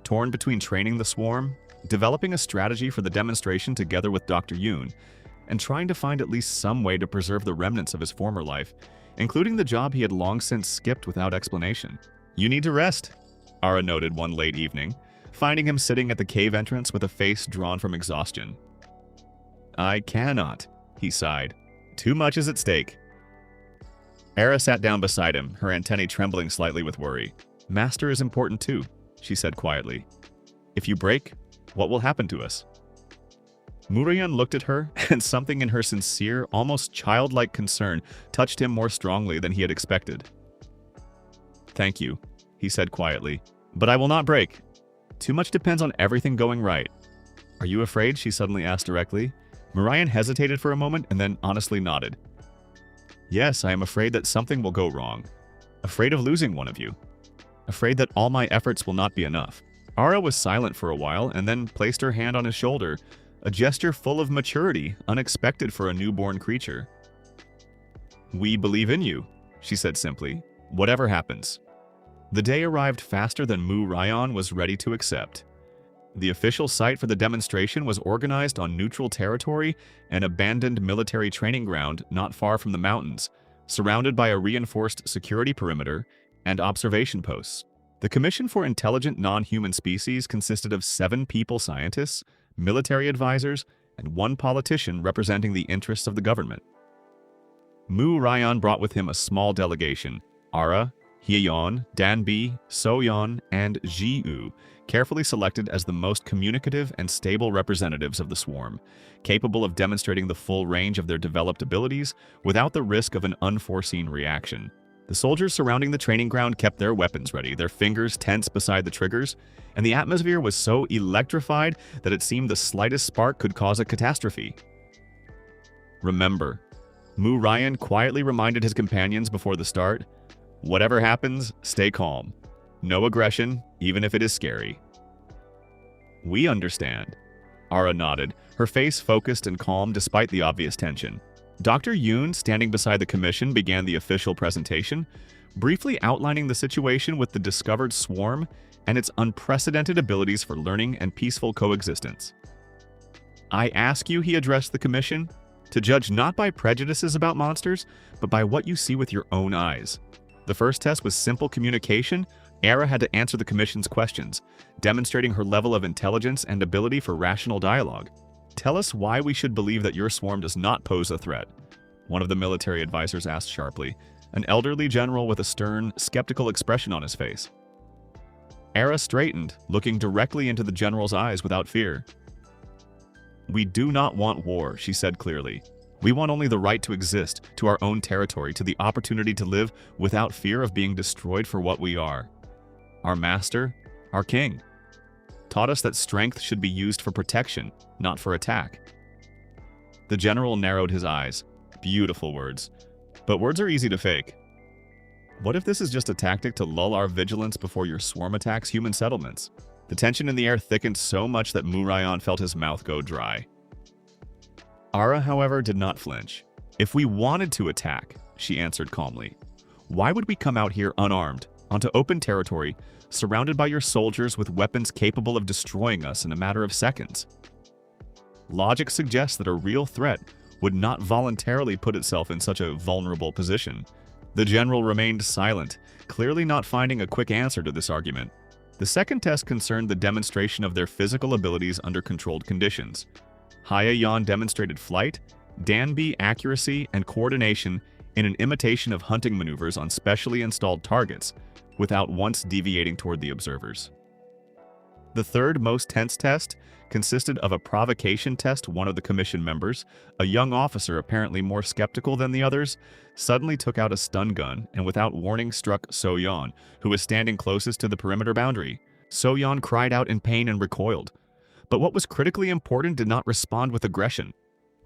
S1: torn between training the swarm, developing a strategy for the demonstration together with Dr. Yoon, and trying to find at least some way to preserve the remnants of his former life, including the job he had long since skipped without explanation. "You need to rest," Ara noted one late evening, finding him sitting at the cave entrance with a face drawn from exhaustion. "I cannot," he sighed. "Too much is at stake." Ara sat down beside him, her antennae trembling slightly with worry. "Master is important too," she said quietly. "If you break, what will happen to us?" Murayan looked at her, and something in her sincere, almost childlike concern touched him more strongly than he had expected. "Thank you," he said quietly, "but I will not break. Too much depends on everything going right." "Are you afraid?" she suddenly asked directly. Murayan hesitated for a moment and then honestly nodded. "Yes, I am afraid that something will go wrong. Afraid of losing one of you. Afraid that all my efforts will not be enough." Ara was silent for a while and then placed her hand on his shoulder, a gesture full of maturity, unexpected for a newborn creature. "We believe in you," she said simply, "whatever happens." The day arrived faster than Mu Ryan was ready to accept. The official site for the demonstration was organized on neutral territory, an abandoned military training ground not far from the mountains, surrounded by a reinforced security perimeter and observation posts. The Commission for Intelligent Non-Human Species consisted of 7 people scientists, military advisors, and 1 politician representing the interests of the government. Mu Ryan brought with him a small delegation: Ara, Hyeon, Danbi, Soyeon, and Ji-U, carefully selected as the most communicative and stable representatives of the swarm, capable of demonstrating the full range of their developed abilities without the risk of an unforeseen reaction. The soldiers surrounding the training ground kept their weapons ready, their fingers tense beside the triggers, and the atmosphere was so electrified that it seemed the slightest spark could cause a catastrophe. "Remember," Mu Ryan quietly reminded his companions before the start, "whatever happens, stay calm. No aggression, even if it is scary." "We understand," Ara nodded, her face focused and calm despite the obvious tension. Dr. Yoon, standing beside the commission, began the official presentation, briefly outlining the situation with the discovered swarm and its unprecedented abilities for learning and peaceful coexistence. "I ask you," he addressed the commission, "to judge not by prejudices about monsters, but by what you see with your own eyes." The first test was simple communication. Ara had to answer the commission's questions, demonstrating her level of intelligence and ability for rational dialogue. "Tell us why we should believe that your swarm does not pose a threat," one of the military advisors asked sharply, an elderly general with a stern, skeptical expression on his face. Ara straightened, looking directly into the general's eyes without fear. "We do not want war," she said clearly. "We want only the right to exist, to our own territory, to the opportunity to live without fear of being destroyed for what we are. Our master, our king, taught us that strength should be used for protection, not for attack." The general narrowed his eyes. Beautiful words. But words are easy to fake. "What if this is just a tactic to lull our vigilance before your swarm attacks human settlements?" The tension in the air thickened so much that Mu Ryan felt his mouth go dry. Ara, however, did not flinch. "If we wanted to attack," she answered calmly, "why would we come out here unarmed, onto open territory, surrounded by your soldiers with weapons capable of destroying us in a matter of seconds? Logic suggests that a real threat would not voluntarily put itself in such a vulnerable position." The general remained silent, clearly not finding a quick answer to this argument. The second test concerned the demonstration of their physical abilities under controlled conditions. Hyeon demonstrated flight, Danbi accuracy and coordination in an imitation of hunting maneuvers on specially installed targets, without once deviating toward the observers. The third most tense test consisted of a provocation test. One of the commission members, a young officer apparently more skeptical than the others, suddenly took out a stun gun and without warning struck Soyeon, who was standing closest to the perimeter boundary. Soyeon cried out in pain and recoiled. But what was critically important did not respond with aggression,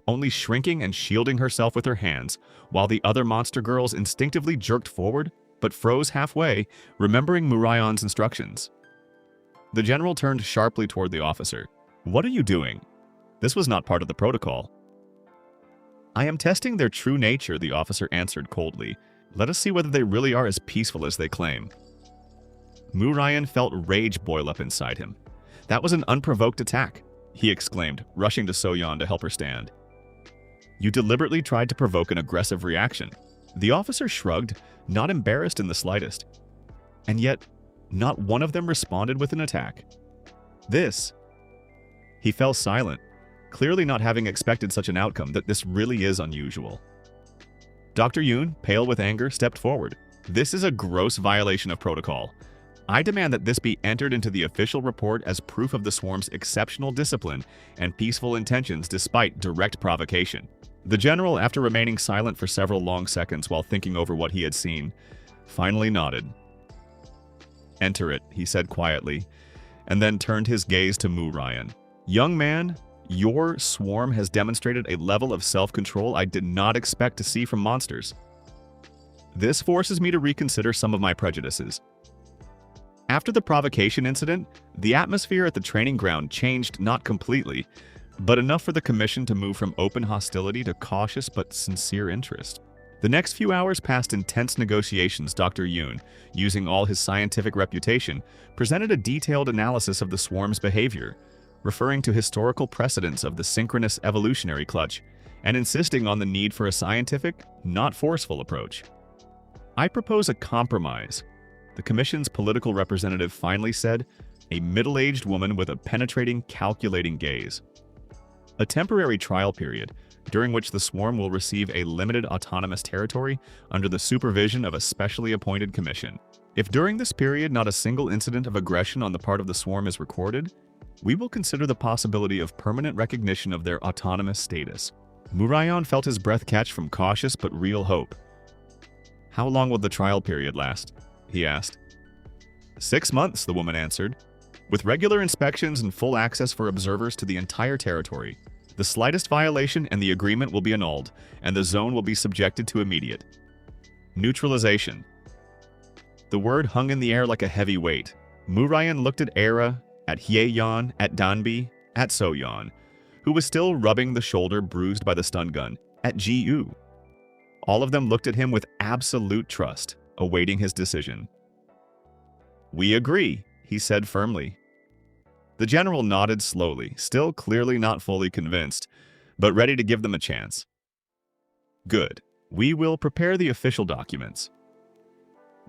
S1: only shrinking and shielding herself with her hands, while the other monster girls instinctively jerked forward, but froze halfway, remembering Murayan's instructions. The general turned sharply toward the officer. "What are you doing? This was not part of the protocol." "I am testing their true nature," the officer answered coldly. "Let us see whether they really are as peaceful as they claim." Mu Ryan felt rage boil up inside him. That was an unprovoked attack, he exclaimed, rushing to So-yeon to help her stand. You deliberately tried to provoke an aggressive reaction. The officer shrugged, not embarrassed in the slightest. And yet, not one of them responded with an attack. He fell silent, clearly not having expected such an outcome. That this really is unusual. Dr. Yoon, pale with anger, stepped forward. This is a gross violation of protocol. I demand that this be entered into the official report as proof of the swarm's exceptional discipline and peaceful intentions despite direct provocation. The general, after remaining silent for several long seconds while thinking over what he had seen, finally nodded. Enter it, he said quietly, and then turned his gaze to Mu Ryan. Young man, your swarm has demonstrated a level of self-control I did not expect to see from monsters. This forces me to reconsider some of my prejudices. After the provocation incident, the atmosphere at the training ground changed not completely, but enough for the commission to move from open hostility to cautious but sincere interest. The next few hours passed in tense negotiations. Dr. Yoon, using all his scientific reputation, presented a detailed analysis of the swarm's behavior, referring to historical precedents of the synchronous evolutionary clutch, and insisting on the need for a scientific, not forceful approach. I propose a compromise, the commission's political representative finally said, a middle-aged woman with a penetrating, calculating gaze. A temporary trial period, during which the swarm will receive a limited autonomous territory under the supervision of a specially appointed commission. If during this period not a single incident of aggression on the part of the swarm is recorded, we will consider the possibility of permanent recognition of their autonomous status. Mu Ryan felt his breath catch from cautious but real hope. How long will the trial period last? He asked. 6 months, the woman answered, with regular inspections and full access for observers to the entire territory. The slightest violation and the agreement will be annulled, and the zone will be subjected to immediate neutralization. The word hung in the air like a heavy weight. Mu Ryan looked at Era, at Hye-yeon, at Danbi, at So-yeon, who was still rubbing the shoulder bruised by the stun gun, at Ji-woo. All of them looked at him with absolute trust, awaiting his decision. We agree, he said firmly. The general nodded slowly, still clearly not fully convinced, but ready to give them a chance. Good. We will prepare the official documents.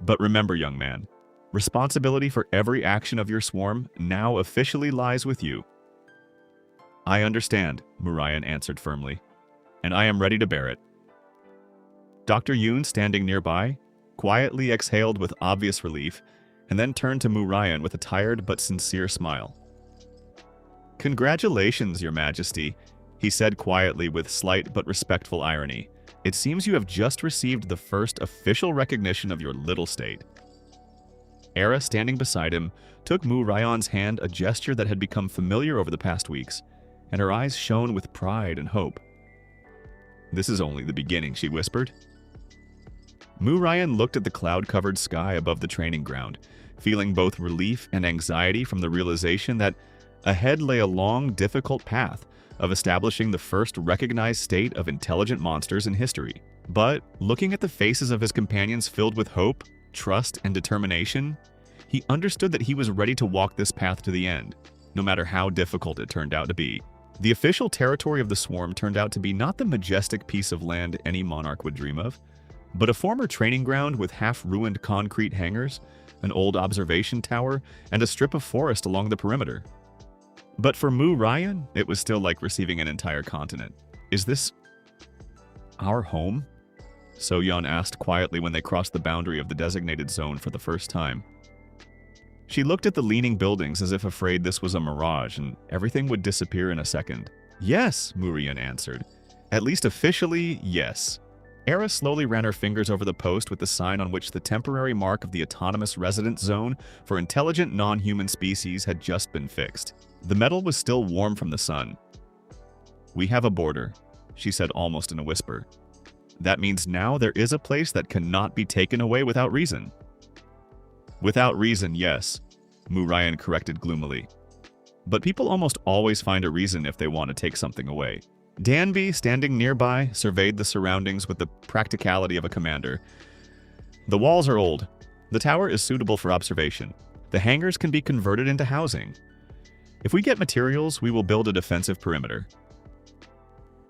S1: But remember, young man, responsibility for every action of your swarm now officially lies with you. I understand, Mu Ryan answered firmly, and I am ready to bear it. Dr. Yoon, standing nearby, quietly exhaled with obvious relief, and then turned to Mu Ryan with a tired but sincere smile. Congratulations, Your Majesty, he said quietly with slight but respectful irony. It seems you have just received the first official recognition of your little state. Era, standing beside him, took Mu Ryan's hand, a gesture that had become familiar over the past weeks, and her eyes shone with pride and hope. This is only the beginning, she whispered. Mu Ryan looked at the cloud-covered sky above the training ground, feeling both relief and anxiety from the realization that ahead lay a long, difficult path of establishing the first recognized state of intelligent monsters in history. But, looking at the faces of his companions filled with hope, trust, and determination, he understood that he was ready to walk this path to the end, no matter how difficult it turned out to be. The official territory of the swarm turned out to be not the majestic piece of land any monarch would dream of, but a former training ground with half-ruined concrete hangars, an old observation tower, and a strip of forest along the perimeter. But for Mu Ryan, it was still like receiving an entire continent. Is this our home? So-yeon asked quietly when they crossed the boundary of the designated zone for the first time. She looked at the leaning buildings as if afraid this was a mirage and everything would disappear in a second. Yes, Mu Ryan answered. At least officially, yes. Era slowly ran her fingers over the post with the sign on which the temporary mark of the autonomous residence zone for intelligent non-human species had just been fixed. The metal was still warm from the sun. We have a border, she said almost in a whisper. That means now there is a place that cannot be taken away without reason. Without reason, yes, Mu Ryan corrected gloomily. But people almost always find a reason if they want to take something away. Danby, standing nearby, surveyed the surroundings with the practicality of a commander. The walls are old. The tower is suitable for observation. The hangars can be converted into housing. If we get materials, we will build a defensive perimeter.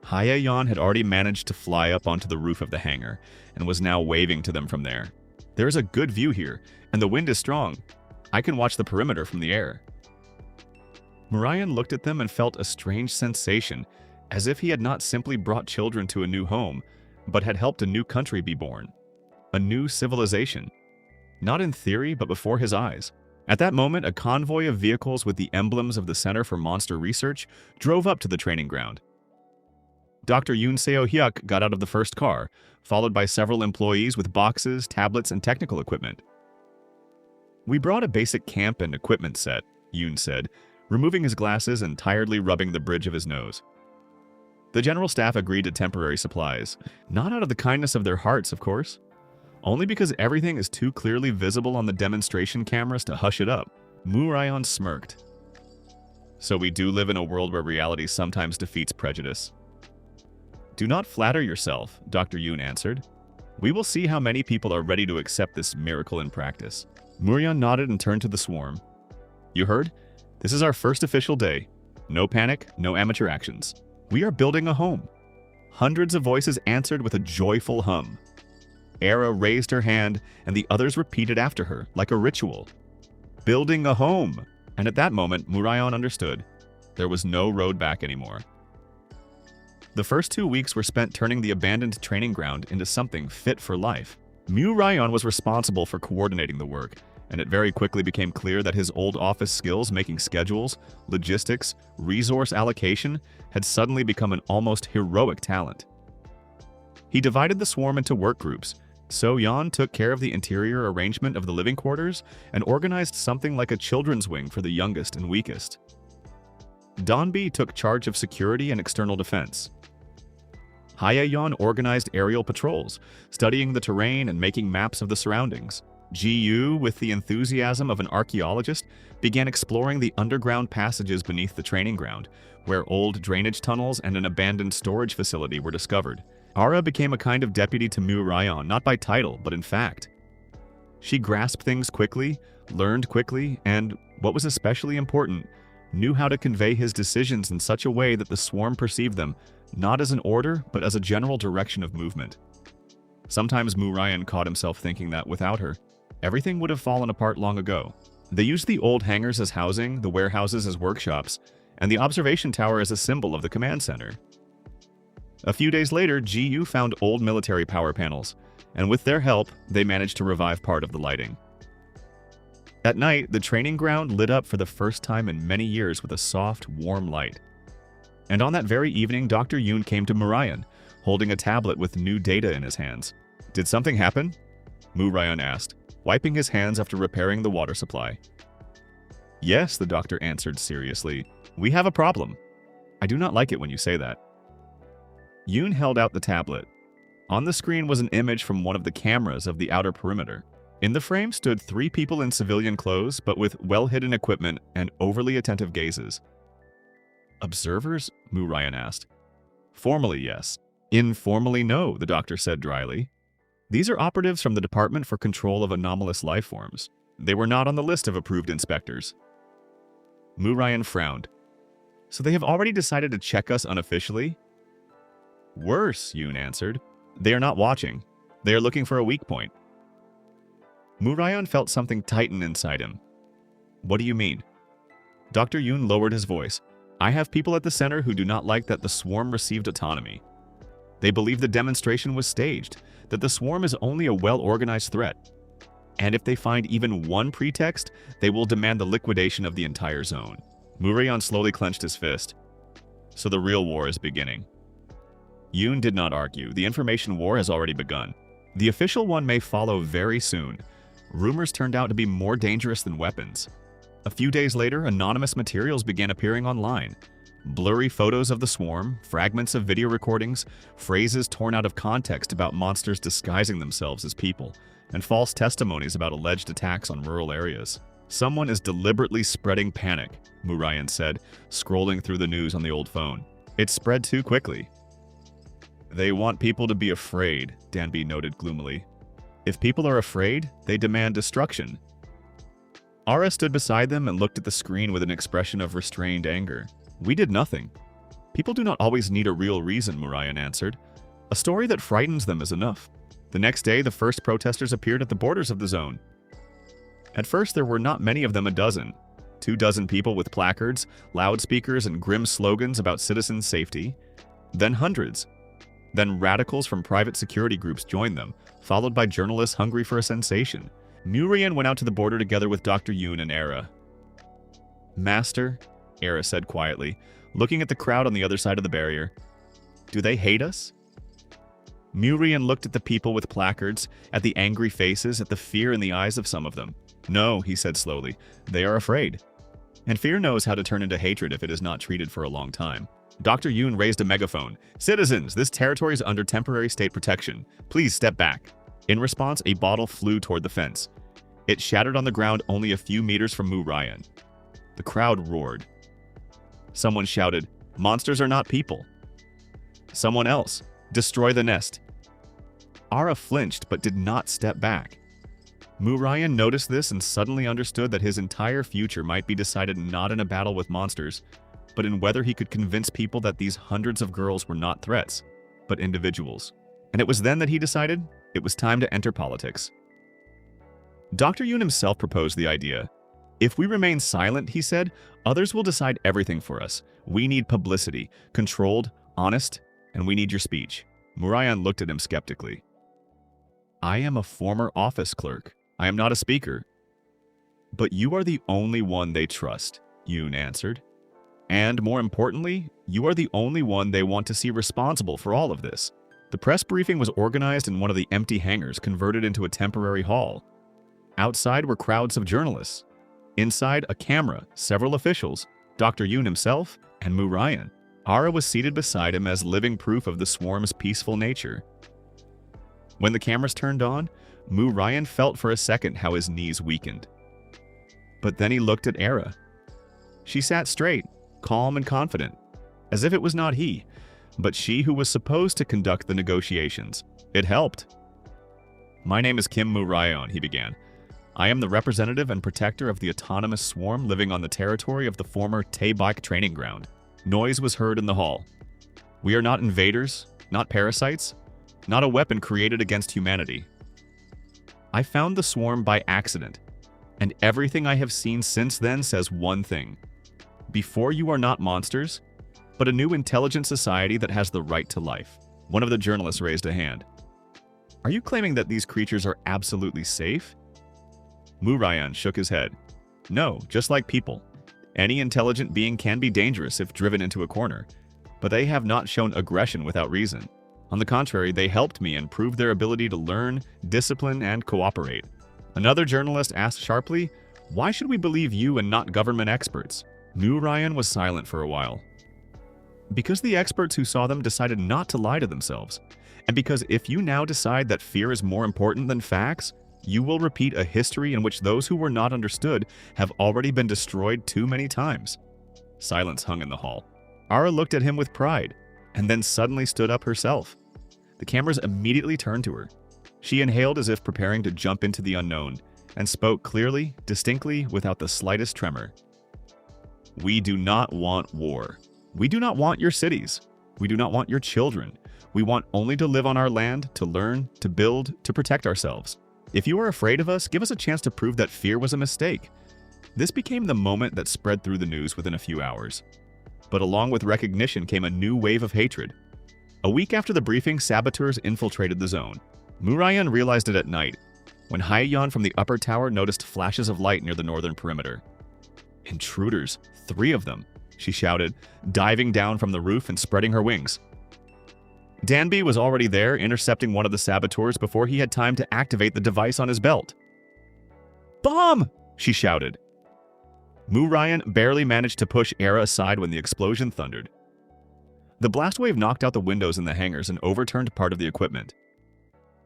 S1: Hayayan had already managed to fly up onto the roof of the hangar and was now waving to them from there. There is a good view here, and the wind is strong. I can watch the perimeter from the air. Murayan looked at them and felt a strange sensation, as if he had not simply brought children to a new home, but had helped a new country be born. A new civilization. Not in theory, but before his eyes. At that moment, a convoy of vehicles with the emblems of the Center for Monster Research drove up to the training ground. Dr. Yoon Seo-hyuk got out of the first car, followed by several employees with boxes, tablets, and technical equipment. "We brought a basic camp and equipment set," Yoon said, removing his glasses and tiredly rubbing the bridge of his nose. The general staff agreed to temporary supplies, not out of the kindness of their hearts, of course, only because everything is too clearly visible on the demonstration cameras to hush it up. Murayan smirked. "So we do live in a world where reality sometimes defeats prejudice." "Do not flatter yourself," Dr. Yoon answered. "We will see how many people are ready to accept this miracle in practice." Murayan nodded and turned to the swarm. "You heard? This is our first official day. No panic, no amateur actions. We are building a home." Hundreds of voices answered with a joyful hum. Era raised her hand, and the others repeated after her, like a ritual. Building a home! And at that moment, Murayan understood. There was no road back anymore. The first 2 weeks were spent turning the abandoned training ground into something fit for life. Murayan was responsible for coordinating the work, and it very quickly became clear that his old office skills making schedules, logistics, resource allocation had suddenly become an almost heroic talent. He divided the swarm into work groups. So-yeon took care of the interior arrangement of the living quarters and organized something like a children's wing for the youngest and weakest. Donbi took charge of security and external defense. Hayayan organized aerial patrols, studying the terrain and making maps of the surroundings. Ji-yu, with the enthusiasm of an archaeologist, began exploring the underground passages beneath the training ground, where old drainage tunnels and an abandoned storage facility were discovered. Ara became a kind of deputy to Murayan, not by title, but in fact. She grasped things quickly, learned quickly, and, what was especially important, knew how to convey his decisions in such a way that the swarm perceived them, not as an order, but as a general direction of movement. Sometimes Murayan caught himself thinking that, without her, everything would have fallen apart long ago. They used the old hangars as housing, the warehouses as workshops, and the observation tower as a symbol of the command center. A few days later, Ji-yu found old military power panels, and with their help, they managed to revive part of the lighting. At night, the training ground lit up for the first time in many years with a soft, warm light. And on that very evening, Dr. Yoon came to Murayan, holding a tablet with new data in his hands. "Did something happen?" Murayan asked, wiping his hands after repairing the water supply. "Yes," the doctor answered seriously. "We have a problem. I do not like it when you say that." Yoon held out the tablet. On the screen was an image from one of the cameras of the outer perimeter. In the frame stood 3 people in civilian clothes, but with well-hidden equipment and overly attentive gazes. "Observers?" Murayan asked. "Formally, yes. Informally, no," the doctor said dryly. "These are operatives from the Department for Control of Anomalous Life Forms. They were not on the list of approved inspectors." Murayan frowned. "So they have already decided to check us unofficially?" "Worse," Yoon answered. "They are not watching. They are looking for a weak point." Murayan felt something tighten inside him. "What do you mean?" Dr. Yoon lowered his voice. "I have people at the center who do not like that the swarm received autonomy. They believe the demonstration was staged, that the swarm is only a well-organized threat. And if they find even one pretext, they will demand the liquidation of the entire zone." Murayan slowly clenched his fist. "So the real war is beginning." Yoon did not argue. The information war has already begun. The official one may follow very soon. Rumors turned out to be more dangerous than weapons. A few days later, anonymous materials began appearing online. Blurry photos of the swarm, fragments of video recordings, phrases torn out of context about monsters disguising themselves as people, and false testimonies about alleged attacks on rural areas. "Someone is deliberately spreading panic," Murayan said, scrolling through the news on the old phone. "It spread too quickly." "They want people to be afraid," Danby noted gloomily. "If people are afraid, they demand destruction." Ara stood beside them and looked at the screen with an expression of restrained anger. We did nothing. People do not always need a real reason, Murayan answered. A story that frightens them is enough. The next day, the first protesters appeared at the borders of the zone. At first, there were not many of them, a dozen. 24 people with placards, loudspeakers, and grim slogans about citizen safety. Then hundreds. Then radicals from private security groups joined them, followed by journalists hungry for a sensation. Murayan went out to the border together with Dr. Yoon and Era. Master, Era said quietly, looking at the crowd on the other side of the barrier. Do they hate us? Murayan looked at the people with placards, at the angry faces, at the fear in the eyes of some of them. No, he said slowly, they are afraid. And fear knows how to turn into hatred if it is not treated for a long time. Dr. Yoon raised a megaphone. Citizens, this territory is under temporary state protection. Please step back. In response, a bottle flew toward the fence. It shattered on the ground only a few meters from Murayan. The crowd roared. Someone shouted, monsters are not people. Someone else, destroy the nest. Ara flinched but did not step back. Murayan noticed this and suddenly understood that his entire future might be decided not in a battle with monsters, but in whether he could convince people that these hundreds of girls were not threats, but individuals. And it was then that he decided it was time to enter politics. Dr. Yoon himself proposed the idea. If we remain silent, he said, others will decide everything for us. We need publicity, controlled, honest, and we need your speech. Murayan looked at him skeptically. I am a former office clerk. I am not a speaker. But you are the only one they trust, Yoon answered. And more importantly, you are the only one they want to see responsible for all of this. The press briefing was organized in one of the empty hangars converted into a temporary hall. Outside were crowds of journalists. Inside, a camera, several officials, Dr. Yoon himself, and Murayan. Ara was seated beside him as living proof of the swarm's peaceful nature. When the cameras turned on, Murayan felt for a second how his knees weakened. But then he looked at Era. She sat straight, calm and confident, as if it was not he, but she who was supposed to conduct the negotiations. It helped. My name is Kim Murayan, he began. I am the representative and protector of the autonomous swarm living on the territory of the former Taebok training ground. Noise was heard in the hall. We are not invaders, not parasites, not a weapon created against humanity. I found the swarm by accident, and everything I have seen since then says one thing. Before you are not monsters, but a new intelligent society that has the right to life. One of the journalists raised a hand. Are you claiming that these creatures are absolutely safe? Murayan shook his head. No, just like people. Any intelligent being can be dangerous if driven into a corner, but they have not shown aggression without reason. On the contrary, they helped me and proved their ability to learn, discipline, and cooperate. Another journalist asked sharply, why should we believe you and not government experts? Murayan was silent for a while. Because the experts who saw them decided not to lie to themselves. And because if you now decide that fear is more important than facts, you will repeat a history in which those who were not understood have already been destroyed too many times. Silence hung in the hall. Ara looked at him with pride, and then suddenly stood up herself. The cameras immediately turned to her. She inhaled as if preparing to jump into the unknown, and spoke clearly, distinctly, without the slightest tremor. We do not want war. We do not want your cities. We do not want your children. We want only to live on our land, to learn, to build, to protect ourselves. If you are afraid of us, give us a chance to prove that fear was a mistake. This became the moment that spread through the news within a few hours. But along with recognition came a new wave of hatred. A week after the briefing, saboteurs infiltrated the zone. Murayan realized it at night, when Hyeyeon from the upper tower noticed flashes of light near the northern perimeter. Intruders, 3 of them, she shouted, diving down from the roof and spreading her wings. Danby was already there, intercepting one of the saboteurs before he had time to activate the device on his belt. Bomb! She shouted. Murayan barely managed to push Era aside when the explosion thundered. The blast wave knocked out the windows in the hangars and overturned part of the equipment.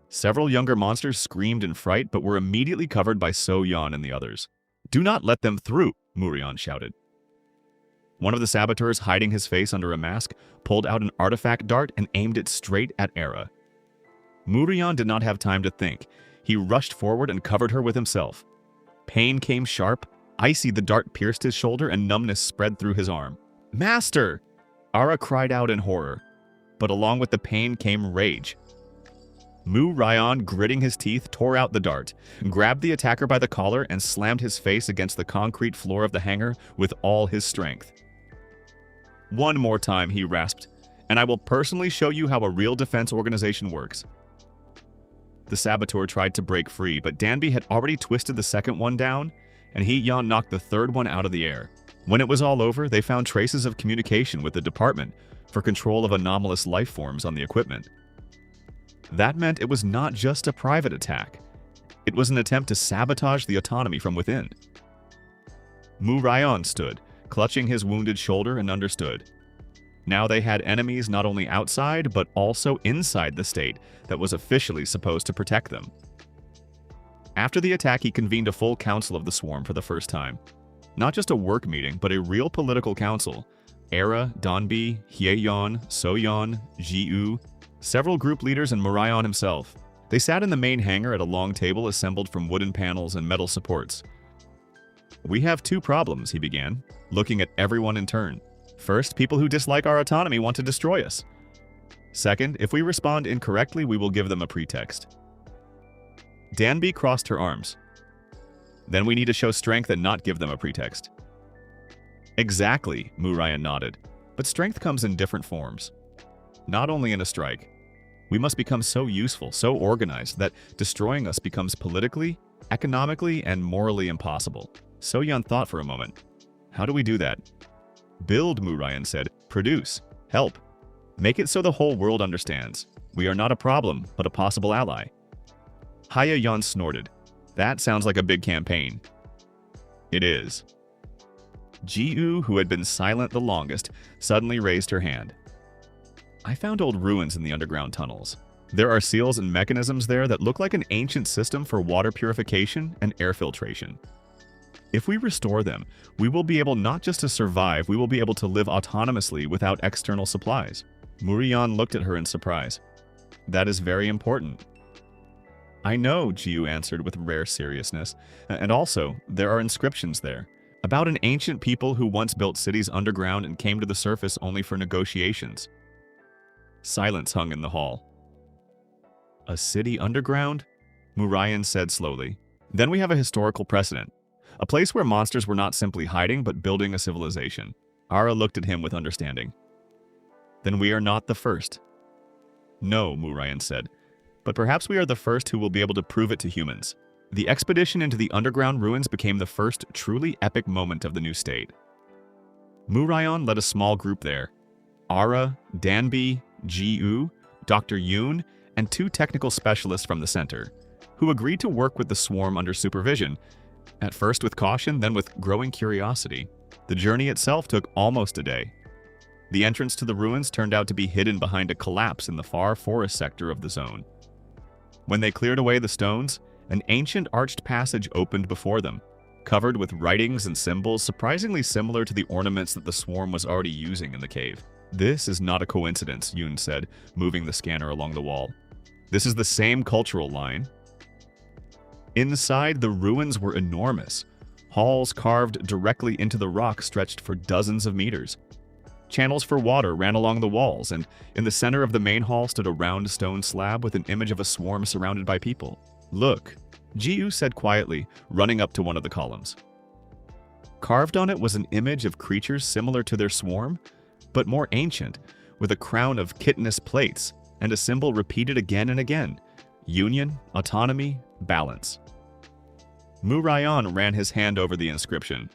S1: Several younger monsters screamed in fright but were immediately covered by So-yeon and the others. Do not let them through, Murayan shouted. One of the saboteurs, hiding his face under a mask, pulled out an artifact dart and aimed it straight at Era. Murayan did not have time to think. He rushed forward and covered her with himself. Pain came sharp, Icy, the dart pierced his shoulder and numbness spread through his arm. "Master!" Ara cried out in horror, but along with the pain came rage. Mu Ryan, gritting his teeth, tore out the dart, grabbed the attacker by the collar, and slammed his face against the concrete floor of the hangar with all his strength. "One more time," he rasped, "and I will personally show you how a real defense organization works." The saboteur tried to break free, but Danby had already twisted the second one down, and Hee-yeon knocked the third one out of the air. When it was all over, they found traces of communication with the department for control of anomalous life forms on the equipment. That meant it was not just a private attack. It was an attempt to sabotage the autonomy from within. Mu Ryan stood, clutching his wounded shoulder, and understood. Now they had enemies not only outside, but also inside the state that was officially supposed to protect them. After the attack, he convened a full council of the Swarm for the first time. Not just a work meeting, but a real political council. Era, Danby, Hye-yeon, So-yeon, Ji-woo, several group leaders, and Murayon himself. They sat in the main hangar at a long table assembled from wooden panels and metal supports. "We have two problems," he began, looking at everyone in turn. "First, people who dislike our autonomy want to destroy us. Second, if we respond incorrectly, we will give them a pretext." Danby crossed her arms. "Then we need to show strength and not give them a pretext." "Exactly," Murayan nodded. "But strength comes in different forms. Not only in a strike. We must become so useful, so organized, that destroying us becomes politically, economically, and morally impossible." So-yeon thought for a moment. "How do we do that?" "Build," Murayan said. "Produce. Help. Make it so the whole world understands. We are not a problem, but a possible ally." Hye-yeon snorted. "That sounds like a big campaign." "It is." Ji-woo, who had been silent the longest, suddenly raised her hand. "I found old ruins in the underground tunnels. There are seals and mechanisms there that look like an ancient system for water purification and air filtration. If we restore them, we will be able not just to survive, we will be able to live autonomously without external supplies." Murayan looked at her in surprise. "That is very important." "I know," Ji-woo answered with rare seriousness. "And also, there are inscriptions there, about an ancient people who once built cities underground and came to the surface only for negotiations." Silence hung in the hall. "A city underground?" Murayan said slowly. "Then we have a historical precedent. A place where monsters were not simply hiding, but building a civilization." Ara looked at him with understanding. "Then we are not the first." "No," Murayan said. "But perhaps we are the first who will be able to prove it to humans." The expedition into the underground ruins became the first truly epic moment of the new state. Murayan led a small group there. Ara, Danby, Ji-woo, Dr. Yoon, and two technical specialists from the center, who agreed to work with the Swarm under supervision, at first with caution, then with growing curiosity. The journey itself took almost a day. The entrance to the ruins turned out to be hidden behind a collapse in the far forest sector of the zone. When they cleared away the stones, an ancient arched passage opened before them, covered with writings and symbols surprisingly similar to the ornaments that the Swarm was already using in the cave. "This is not a coincidence," Yoon said, moving the scanner along the wall. "This is the same cultural line." Inside, the ruins were enormous. Halls carved directly into the rock stretched for dozens of meters. Channels for water ran along the walls, and in the center of the main hall stood a round stone slab with an image of a swarm surrounded by people. "Look," Ji-woo said quietly, running up to one of the columns. Carved on it was an image of creatures similar to their swarm, but more ancient, with a crown of chitinous plates, and a symbol repeated again and again: union, autonomy, balance. Murayan ran his hand over the inscription.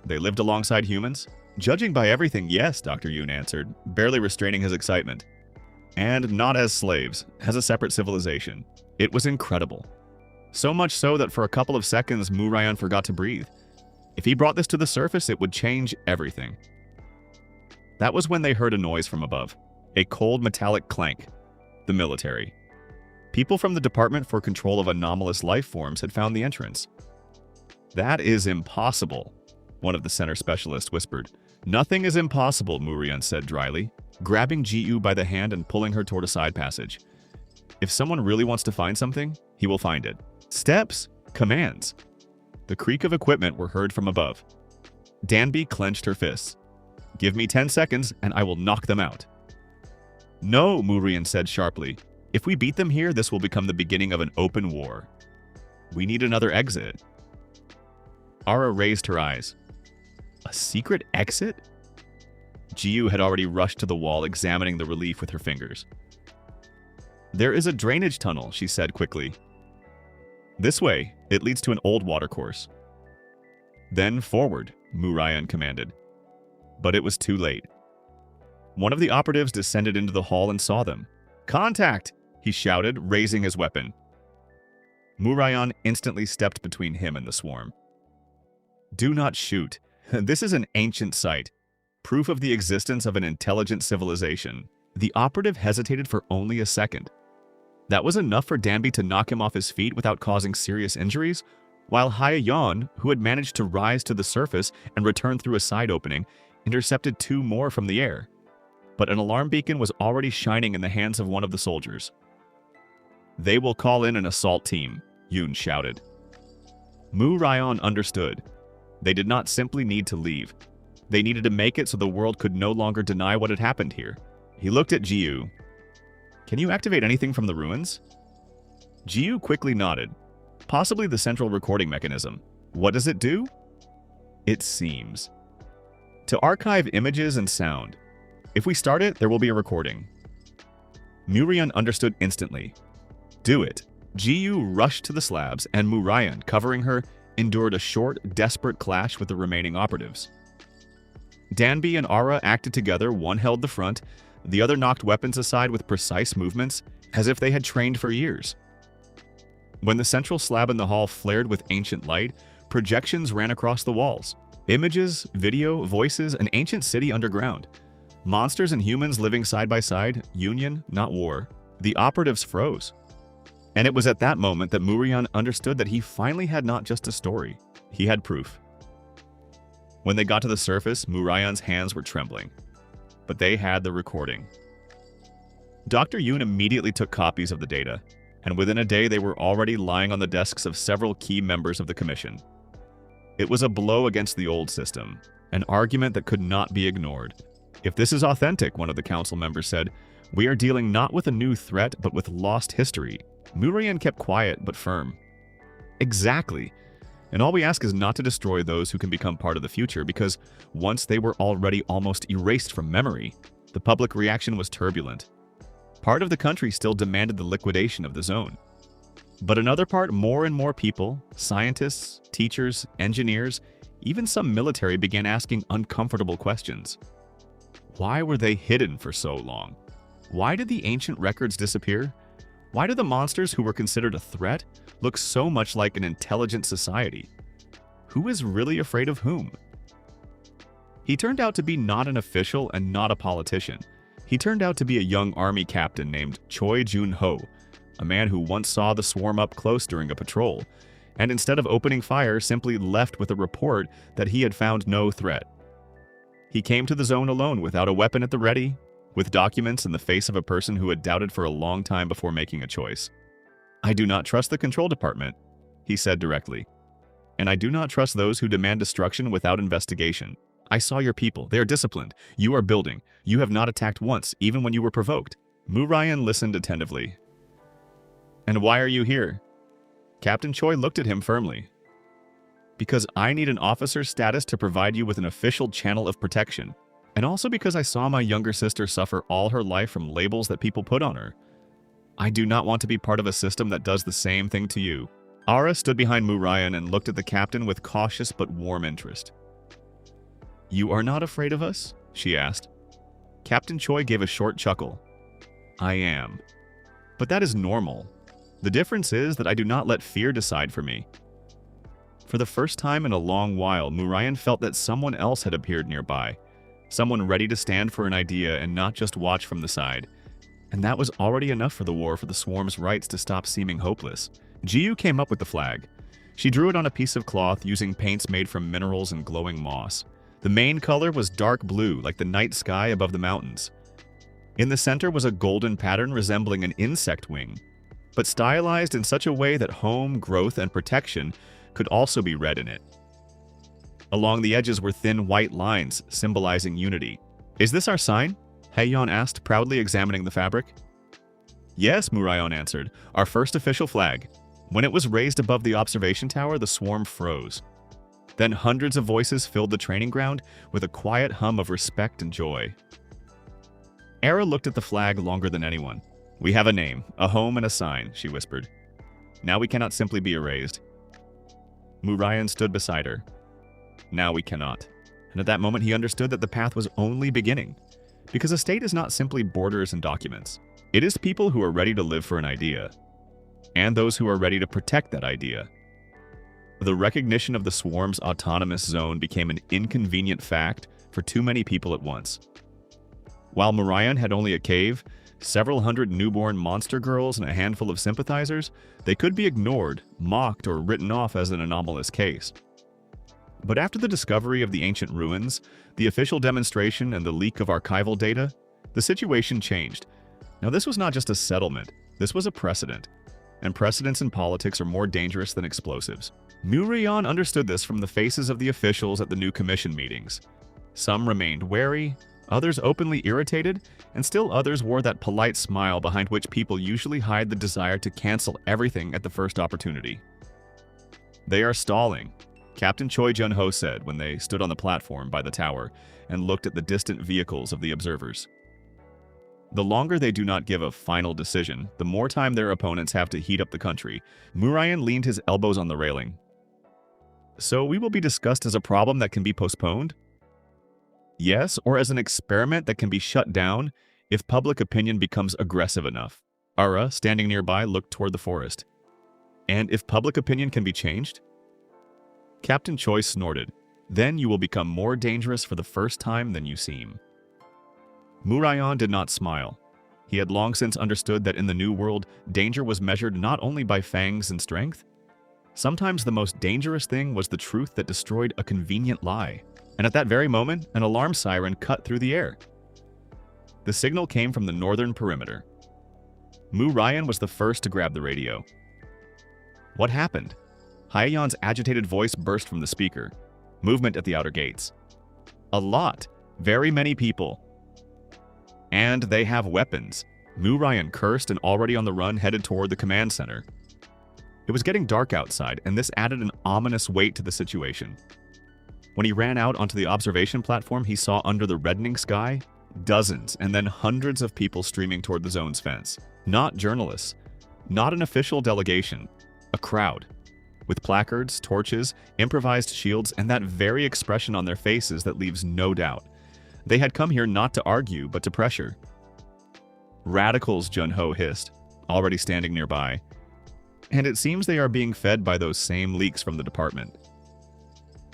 S1: "They lived alongside humans?" "Judging by everything, yes," Dr. Yoon answered, barely restraining his excitement. "And not as slaves, as a separate civilization." It was incredible. So much so that for a couple of seconds, Murayan forgot to breathe. If he brought this to the surface, it would change everything. That was when they heard a noise from above. A cold metallic clank. The military. People from the Department for Control of Anomalous Life Forms had found the entrance. "That is impossible," one of the center specialists whispered. "Nothing is impossible," Murayan said dryly, grabbing Ji-woo by the hand and pulling her toward a side passage. "If someone really wants to find something, he will find it. Steps, commands." The creak of equipment were heard from above. Danby clenched her fists. "Give me 10 seconds and I will knock them out." "No," Murian said sharply. "If we beat them here, this will become the beginning of an open war. We need another exit." Ara raised her eyes. "A secret exit?" Jiyu had already rushed to the wall, examining the relief with her fingers. "There is a drainage tunnel," she said quickly. "This way. It leads to an old watercourse." "Then forward," Murian commanded. But it was too late. One of the operatives descended into the hall and saw them. "Contact!" he shouted, raising his weapon. Murian instantly stepped between him and the swarm. "Do not shoot. This is an ancient site, proof of the existence of an intelligent civilization." The operative hesitated for only a second. That was enough for Danby to knock him off his feet without causing serious injuries, while Hyeyeon, who had managed to rise to the surface and return through a side opening, intercepted 2 more from the air. But an alarm beacon was already shining in the hands of one of the soldiers. "They will call in an assault team," Yoon shouted. Murian understood. They did not simply need to leave. They needed to make it so the world could no longer deny what had happened here. He looked at Jiyu. "Can you activate anything from the ruins?" Jiyu quickly nodded. "Possibly the central recording mechanism." "What does it do?" "It seems to archive images and sound. If we start it, there will be a recording." Murian understood instantly. "Do it." Jiyu rushed to the slabs, and Murian, covering her, endured a short, desperate clash with the remaining operatives. Danby and Ara acted together. One held the front, the other knocked weapons aside with precise movements, as if they had trained for years. When the central slab in the hall flared with ancient light, projections ran across the walls. Images, video, voices, an ancient city underground. Monsters and humans living side by side, union, not war. The operatives froze. And it was at that moment that Murian understood that he finally had not just a story, he had proof. When they got to the surface, Murian's hands were trembling. But they had the recording. Dr. Yoon immediately took copies of the data, and within a day they were already lying on the desks of several key members of the commission. It was a blow against the old system, an argument that could not be ignored. "If this is authentic," one of the council members said, "we are dealing not with a new threat, but with lost history." Murian kept quiet but firm. "Exactly. And all we ask is not to destroy those who can become part of the future, because once they were already almost erased from memory." The public reaction was turbulent. Part of the country still demanded the liquidation of the zone. But another part, more and more people, scientists, teachers, engineers, even some military, began asking uncomfortable questions. Why were they hidden for so long? Why did the ancient records disappear? Why do the monsters who were considered a threat look so much like an intelligent society? Who is really afraid of whom? He turned out to be not an official and not a politician. He turned out to be a young army captain named Choi Jun-ho, a man who once saw the swarm up close during a patrol, and instead of opening fire, simply left with a report that he had found no threat. He came to the zone alone, without a weapon at the ready, with documents in the face of a person who had doubted for a long time before making a choice. "I do not trust the control department," he said directly. "And I do not trust those who demand destruction without investigation. I saw your people. They are disciplined. You are building. You have not attacked once, even when you were provoked." Murian listened attentively. "And why are you here?" Captain Choi looked at him firmly. "Because I need an officer's status to provide you with an official channel of protection. And also because I saw my younger sister suffer all her life from labels that people put on her. I do not want to be part of a system that does the same thing to you." Ara stood behind Murian and looked at the captain with cautious but warm interest. "You are not afraid of us?" she asked. Captain Choi gave a short chuckle. "I am. But that is normal. The difference is that I do not let fear decide for me." For the first time in a long while, Murian felt that someone else had appeared nearby. Someone ready to stand for an idea and not just watch from the side. And that was already enough for the war for the swarm's rights to stop seeming hopeless. Jiyu came up with the flag. She drew it on a piece of cloth using paints made from minerals and glowing moss. The main color was dark blue, like the night sky above the mountains. In the center was a golden pattern resembling an insect wing, but stylized in such a way that home, growth, and protection could also be read in it. Along the edges were thin white lines, symbolizing unity. "Is this our sign?" Haeyeon asked, proudly examining the fabric. "Yes," Murayon answered, "our first official flag." When it was raised above the observation tower, the swarm froze. Then hundreds of voices filled the training ground with a quiet hum of respect and joy. Era looked at the flag longer than anyone. "We have a name, a home, and a sign," she whispered. "Now we cannot simply be erased." Murayon stood beside her. "Now we cannot." And at that moment he understood that the path was only beginning. Because a state is not simply borders and documents. It is people who are ready to live for an idea. And those who are ready to protect that idea. The recognition of the swarm's autonomous zone became an inconvenient fact for too many people at once. While Murayon had only a cave, several hundred newborn monster girls, and a handful of sympathizers, they could be ignored, mocked, or written off as an anomalous case. But after the discovery of the ancient ruins, the official demonstration, and the leak of archival data, the situation changed. Now this was not just a settlement, this was a precedent. And precedents in politics are more dangerous than explosives. Murayon understood this from the faces of the officials at the new commission meetings. Some remained wary, others openly irritated, and still others wore that polite smile behind which people usually hide the desire to cancel everything at the first opportunity. "They are stalling," Captain Choi Jun-ho said when they stood on the platform by the tower and looked at the distant vehicles of the observers. "The longer they do not give a final decision, the more time their opponents have to heat up the country." Murayon leaned his elbows on the railing. "So we will be discussed as a problem that can be postponed?" "Yes, or as an experiment that can be shut down if public opinion becomes aggressive enough." Ara, standing nearby, looked toward the forest. "And if public opinion can be changed?" Captain Choi snorted. "Then you will become more dangerous for the first time than you seem." Murayon did not smile. He had long since understood that in the New World, danger was measured not only by fangs and strength. Sometimes the most dangerous thing was the truth that destroyed a convenient lie. And at that very moment, an alarm siren cut through the air. The signal came from the northern perimeter. Murayon was the first to grab the radio. "What happened?" Haeyeon's agitated voice burst from the speaker. "Movement at the outer gates." "A lot. Very many people." "And they have weapons." Murayon cursed and, already on the run, headed toward the command center. It was getting dark outside, and this added an ominous weight to the situation. When he ran out onto the observation platform, he saw under the reddening sky dozens and then hundreds of people streaming toward the zone's fence. Not journalists, not an official delegation, a crowd. With placards, torches, improvised shields, and that very expression on their faces that leaves no doubt. They had come here not to argue, but to pressure. "Radicals," Jun-ho hissed, already standing nearby. And it seems they are being fed by those same leaks from the department.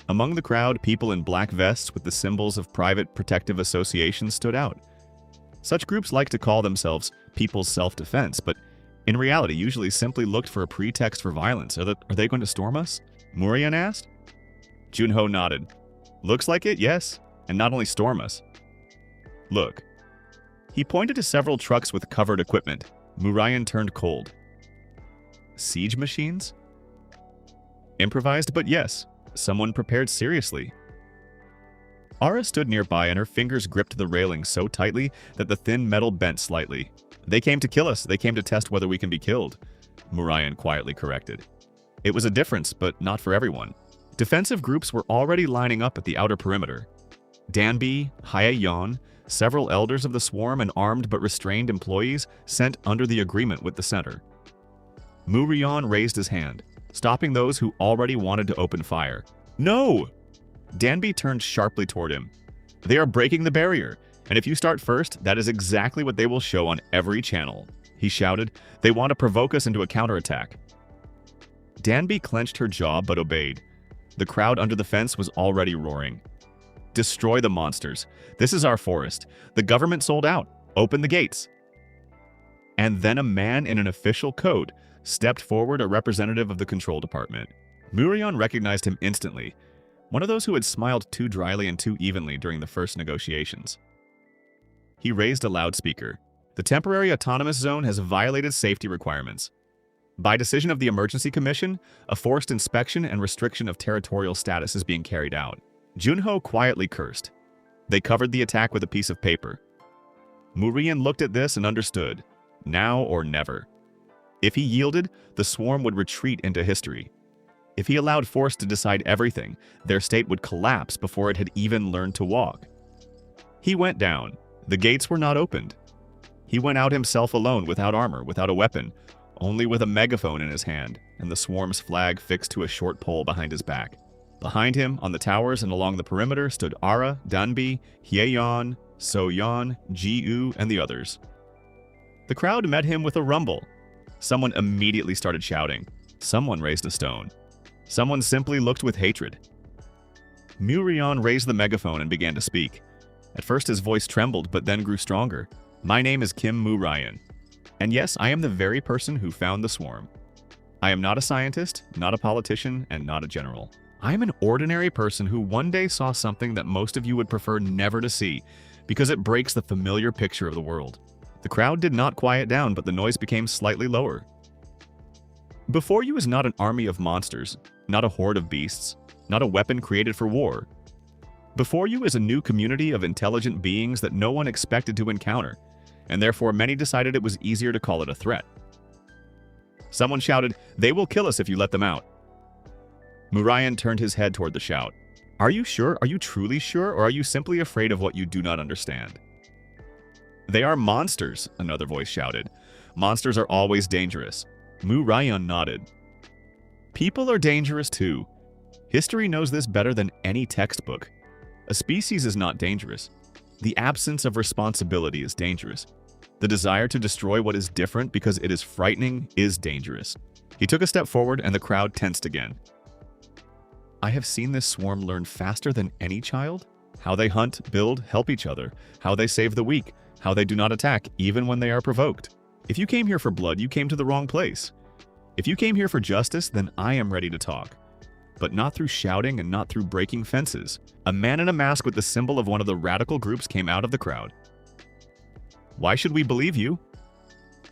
S1: Among the crowd, people in black vests with the symbols of private protective associations stood out. Such groups like to call themselves People's Self-Defense, but in reality usually simply looked for a pretext for violence. Are they going to storm us? Murayon asked. Jun-ho nodded. "Looks like it, yes. And not only storm us. Look." He pointed to several trucks with covered equipment. Murayon turned cold. Siege machines? Improvised, but yes, someone prepared seriously. Ara stood nearby and her fingers gripped the railing so tightly that the thin metal bent slightly. "They came to kill us. They came to test whether we can be killed," Murayon quietly corrected. It was a difference, but not for everyone. Defensive groups were already lining up at the outer perimeter. Danby, Haeyeon, several elders of the swarm, and armed but restrained employees sent under the agreement with the center. Murayon raised his hand, stopping those who already wanted to open fire. "No!" Danby turned sharply toward him. "They are breaking the barrier, and if you start first, that is exactly what they will show on every channel," he shouted. "They want to provoke us into a counterattack." Danby clenched her jaw but obeyed. The crowd under the fence was already roaring. "Destroy the monsters. This is our forest. The government sold out. Open the gates." And then a man in an official coat stepped forward, a representative of the control department. Murayon recognized him instantly, one of those who had smiled too dryly and too evenly during the first negotiations. He raised a loudspeaker. "The temporary autonomous zone has violated safety requirements." By decision of the Emergency Commission, a forced inspection and restriction of territorial status is being carried out. Junho quietly cursed. They covered the attack with a piece of paper. Murian looked at this and understood. Now or never. If he yielded, the swarm would retreat into history. If he allowed force to decide everything, their state would collapse before it had even learned to walk. He went down. The gates were not opened. He went out himself alone, without armor, without a weapon, only with a megaphone in his hand, and the swarm's flag fixed to a short pole behind his back. Behind him, on the towers and along the perimeter, stood Ara, Danbi, Hyeyeon, Soyeon, Ji-U, and the others. The crowd met him with a rumble. Someone immediately started shouting. Someone raised a stone. Someone simply looked with hatred. Murian raised the megaphone and began to speak. At first his voice trembled, but then grew stronger. My name is Kim Moo-Ryan. And yes, I am the very person who found the swarm. I am not a scientist, not a politician, and not a general. I am an ordinary person who one day saw something that most of you would prefer never to see, because it breaks the familiar picture of the world. The crowd did not quiet down, but the noise became slightly lower. Before you is not an army of monsters, not a horde of beasts, not a weapon created for war. Before you is a new community of intelligent beings that no one expected to encounter, and therefore many decided it was easier to call it a threat. Someone shouted, "They will kill us if you let them out." Murian turned his head toward the shout. Are you sure? Are you truly sure? Or are you simply afraid of what you do not understand? They are monsters, another voice shouted. Monsters are always dangerous. Murian nodded. People are dangerous too. History knows this better than any textbook. A species is not dangerous. The absence of responsibility is dangerous. The desire to destroy what is different because it is frightening is dangerous. He took a step forward and the crowd tensed again. I have seen this swarm learn faster than any child. How they hunt, build, help each other. How they save the weak. How they do not attack, even when they are provoked. If you came here for blood, you came to the wrong place. If you came here for justice, then I am ready to talk. But not through shouting and not through breaking fences. A man in a mask with the symbol of one of the radical groups came out of the crowd. Why should we believe you?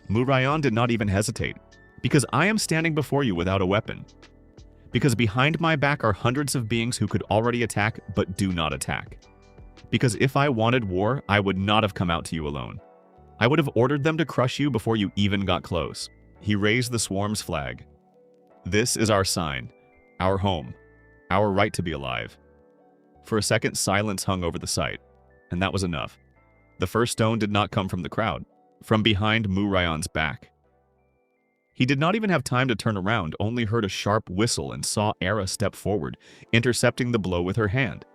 S1: Murian did not even hesitate. Because I am standing before you without a weapon. Because behind my back are hundreds of beings who could already attack but do not attack. Because if I wanted war, I would not have come out to you alone. I would have ordered them to crush you before you even got close. He raised the swarm's flag. This is our sign, our home, our right to be alive. For a second, silence hung over the site, and that was enough. The first stone did not come from the crowd, from behind Murian's back. He did not even have time to turn around, only heard a sharp whistle and saw Era step forward, intercepting the blow with her hand.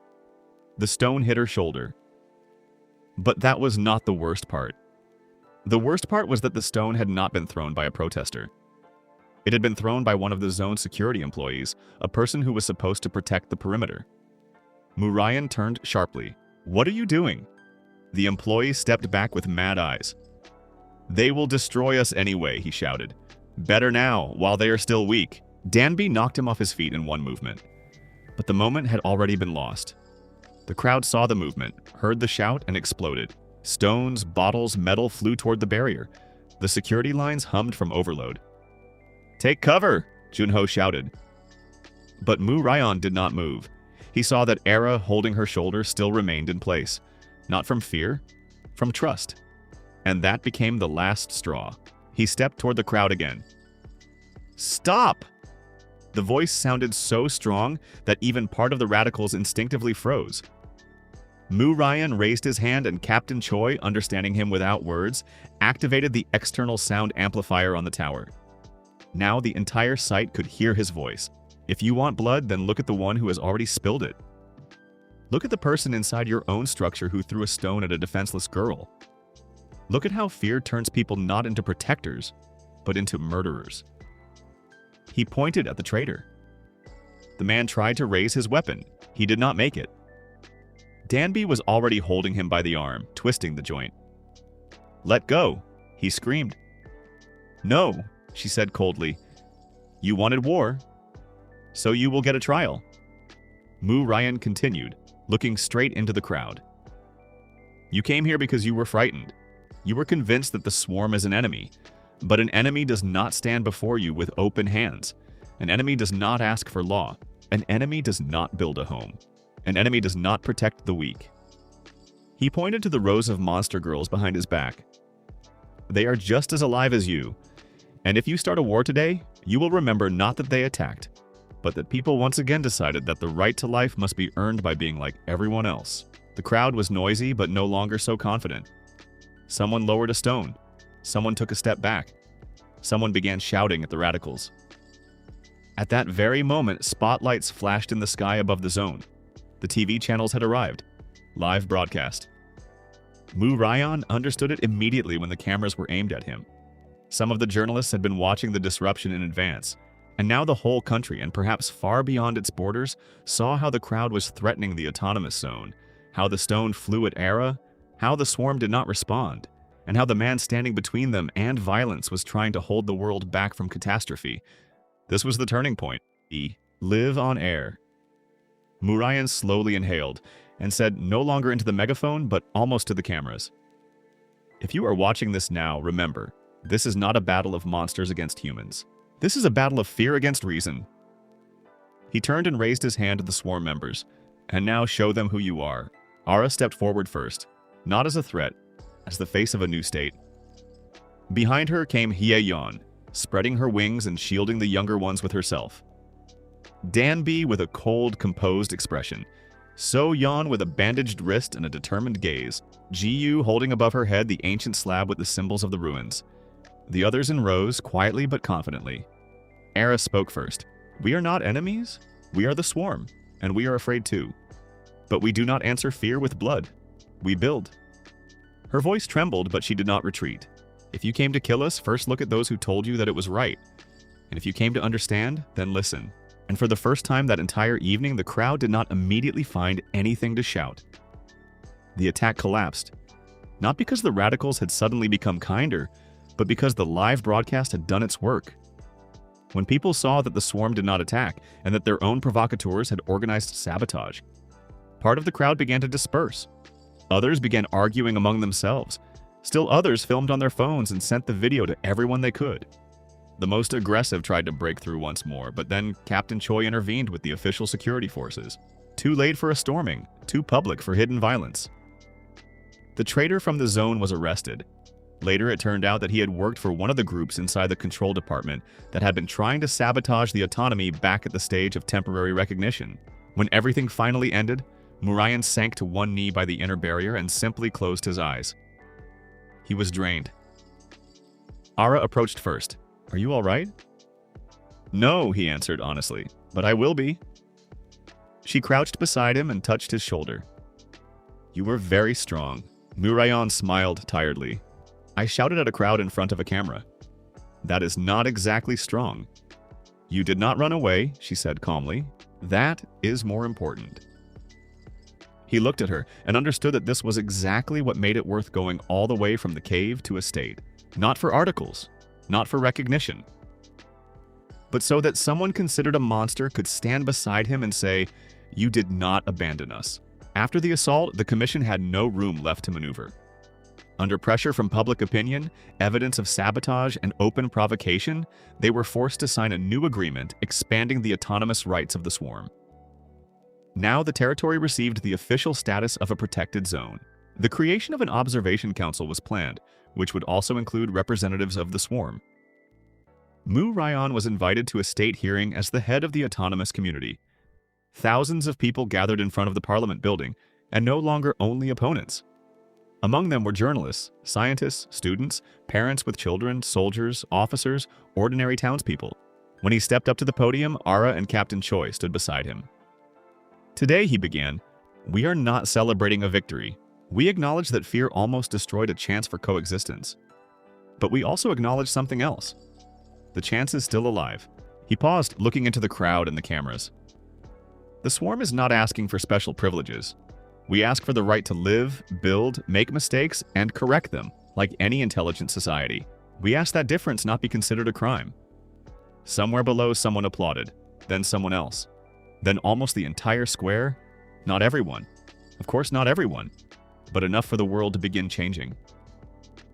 S1: The stone hit her shoulder. But that was not the worst part. The worst part was that the stone had not been thrown by a protester. It had been thrown by one of the zone's security employees, a person who was supposed to protect the perimeter. Murian turned sharply. What are you doing? The employee stepped back with mad eyes. They will destroy us anyway, he shouted. Better now, while they are still weak. Danby knocked him off his feet in one movement. But the moment had already been lost. The crowd saw the movement, heard the shout, and exploded. Stones, bottles, metal flew toward the barrier. The security lines hummed from overload. Take cover, Junho shouted. But Murian did not move. He saw that Era holding her shoulder still remained in place. Not from fear, from trust. And that became the last straw. He stepped toward the crowd again. Stop! The voice sounded so strong that even part of the radicals instinctively froze. Murian raised his hand and Captain Choi, understanding him without words, activated the external sound amplifier on the tower. Now the entire site could hear his voice. If you want blood, then look at the one who has already spilled it. Look at the person inside your own structure who threw a stone at a defenseless girl. Look at how fear turns people not into protectors, but into murderers. He pointed at the traitor. The man tried to raise his weapon. He did not make it. Danby was already holding him by the arm, twisting the joint. Let go, he screamed. No, she said coldly. You wanted war, so you will get a trial. Murian continued, looking straight into the crowd. You came here because you were frightened. You were convinced that the swarm is an enemy. But an enemy does not stand before you with open hands. An enemy does not ask for law. An enemy does not build a home. An enemy does not protect the weak. He pointed to the rows of monster girls behind his back. They are just as alive as you. And if you start a war today, you will remember not that they attacked, but that people once again decided that the right to life must be earned by being like everyone else. The crowd was noisy, but no longer so confident. Someone lowered a stone. Someone took a step back. Someone began shouting at the radicals. At that very moment, spotlights flashed in the sky above the zone. The TV channels had arrived. Live broadcast. Mu Ryan understood it immediately when the cameras were aimed at him. Some of the journalists had been watching the disruption in advance, and now the whole country, and perhaps far beyond its borders, saw how the crowd was threatening the autonomous zone, how the stone flew at Era, how the swarm did not respond, and how the man standing between them and violence was trying to hold the world back from catastrophe. This was the turning point. Live on air. Mu Ryan slowly inhaled and said, no longer into the megaphone, but almost to the cameras. If you are watching this now, remember, this is not a battle of monsters against humans. This is a battle of fear against reason. He turned and raised his hand to the swarm members. And now show them who you are. Ara stepped forward first, not as a threat, as the face of a new state. Behind her came Hye-yeon, spreading her wings and shielding the younger ones with herself. Danby with a cold, composed expression. So-yeon with a bandaged wrist and a determined gaze. Ji-yu holding above her head the ancient slab with the symbols of the ruins. The others in rows, quietly but confidently. Era spoke first. We are not enemies. We are the swarm, and we are afraid too. But we do not answer fear with blood. We build. Her voice trembled, but she did not retreat. If you came to kill us, first look at those who told you that it was right. And if you came to understand, then listen. And for the first time that entire evening, the crowd did not immediately find anything to shout. The attack collapsed. Not because the radicals had suddenly become kinder, but because the live broadcast had done its work. When people saw that the swarm did not attack, and that their own provocateurs had organized sabotage, part of the crowd began to disperse. Others began arguing among themselves. Still others filmed on their phones and sent the video to everyone they could. The most aggressive tried to break through once more, but then Captain Choi intervened with the official security forces. Too late for a storming, too public for hidden violence. The traitor from the zone was arrested. Later, it turned out that he had worked for one of the groups inside the control department that had been trying to sabotage the autonomy back at the stage of temporary recognition. When everything finally ended, Mu Ryan sank to one knee by the inner barrier and simply closed his eyes. He was drained. Ara approached first. Are you all right? No, he answered honestly, but I will be. She crouched beside him and touched his shoulder. You were very strong. Mu Ryan smiled tiredly. I shouted at a crowd in front of a camera. That is not exactly strong. You did not run away, she said calmly. That is more important. He looked at her and understood that this was exactly what made it worth going all the way from the cave to a state. Not for articles, not for recognition, but so that someone considered a monster could stand beside him and say, you did not abandon us. After the assault, the commission had no room left to maneuver. Under pressure from public opinion, evidence of sabotage, and open provocation, they were forced to sign a new agreement expanding the autonomous rights of the swarm. Now the territory received the official status of a protected zone. The creation of an observation council was planned, which would also include representatives of the swarm. Mu Ryan was invited to a state hearing as the head of the autonomous community. Thousands of people gathered in front of the parliament building, and no longer only opponents. Among them were journalists, scientists, students, parents with children, soldiers, officers, ordinary townspeople. When he stepped up to the podium, Ara and Captain Choi stood beside him. Today, he began, we are not celebrating a victory. We acknowledge that fear almost destroyed a chance for coexistence. But we also acknowledge something else. The chance is still alive. He paused, looking into the crowd and the cameras. The swarm is not asking for special privileges. We ask for the right to live, build, make mistakes, and correct them, like any intelligent society. We ask that difference not be considered a crime. Somewhere below, someone applauded, then someone else. Then almost the entire square? Not everyone. Of course, not everyone. But enough for the world to begin changing.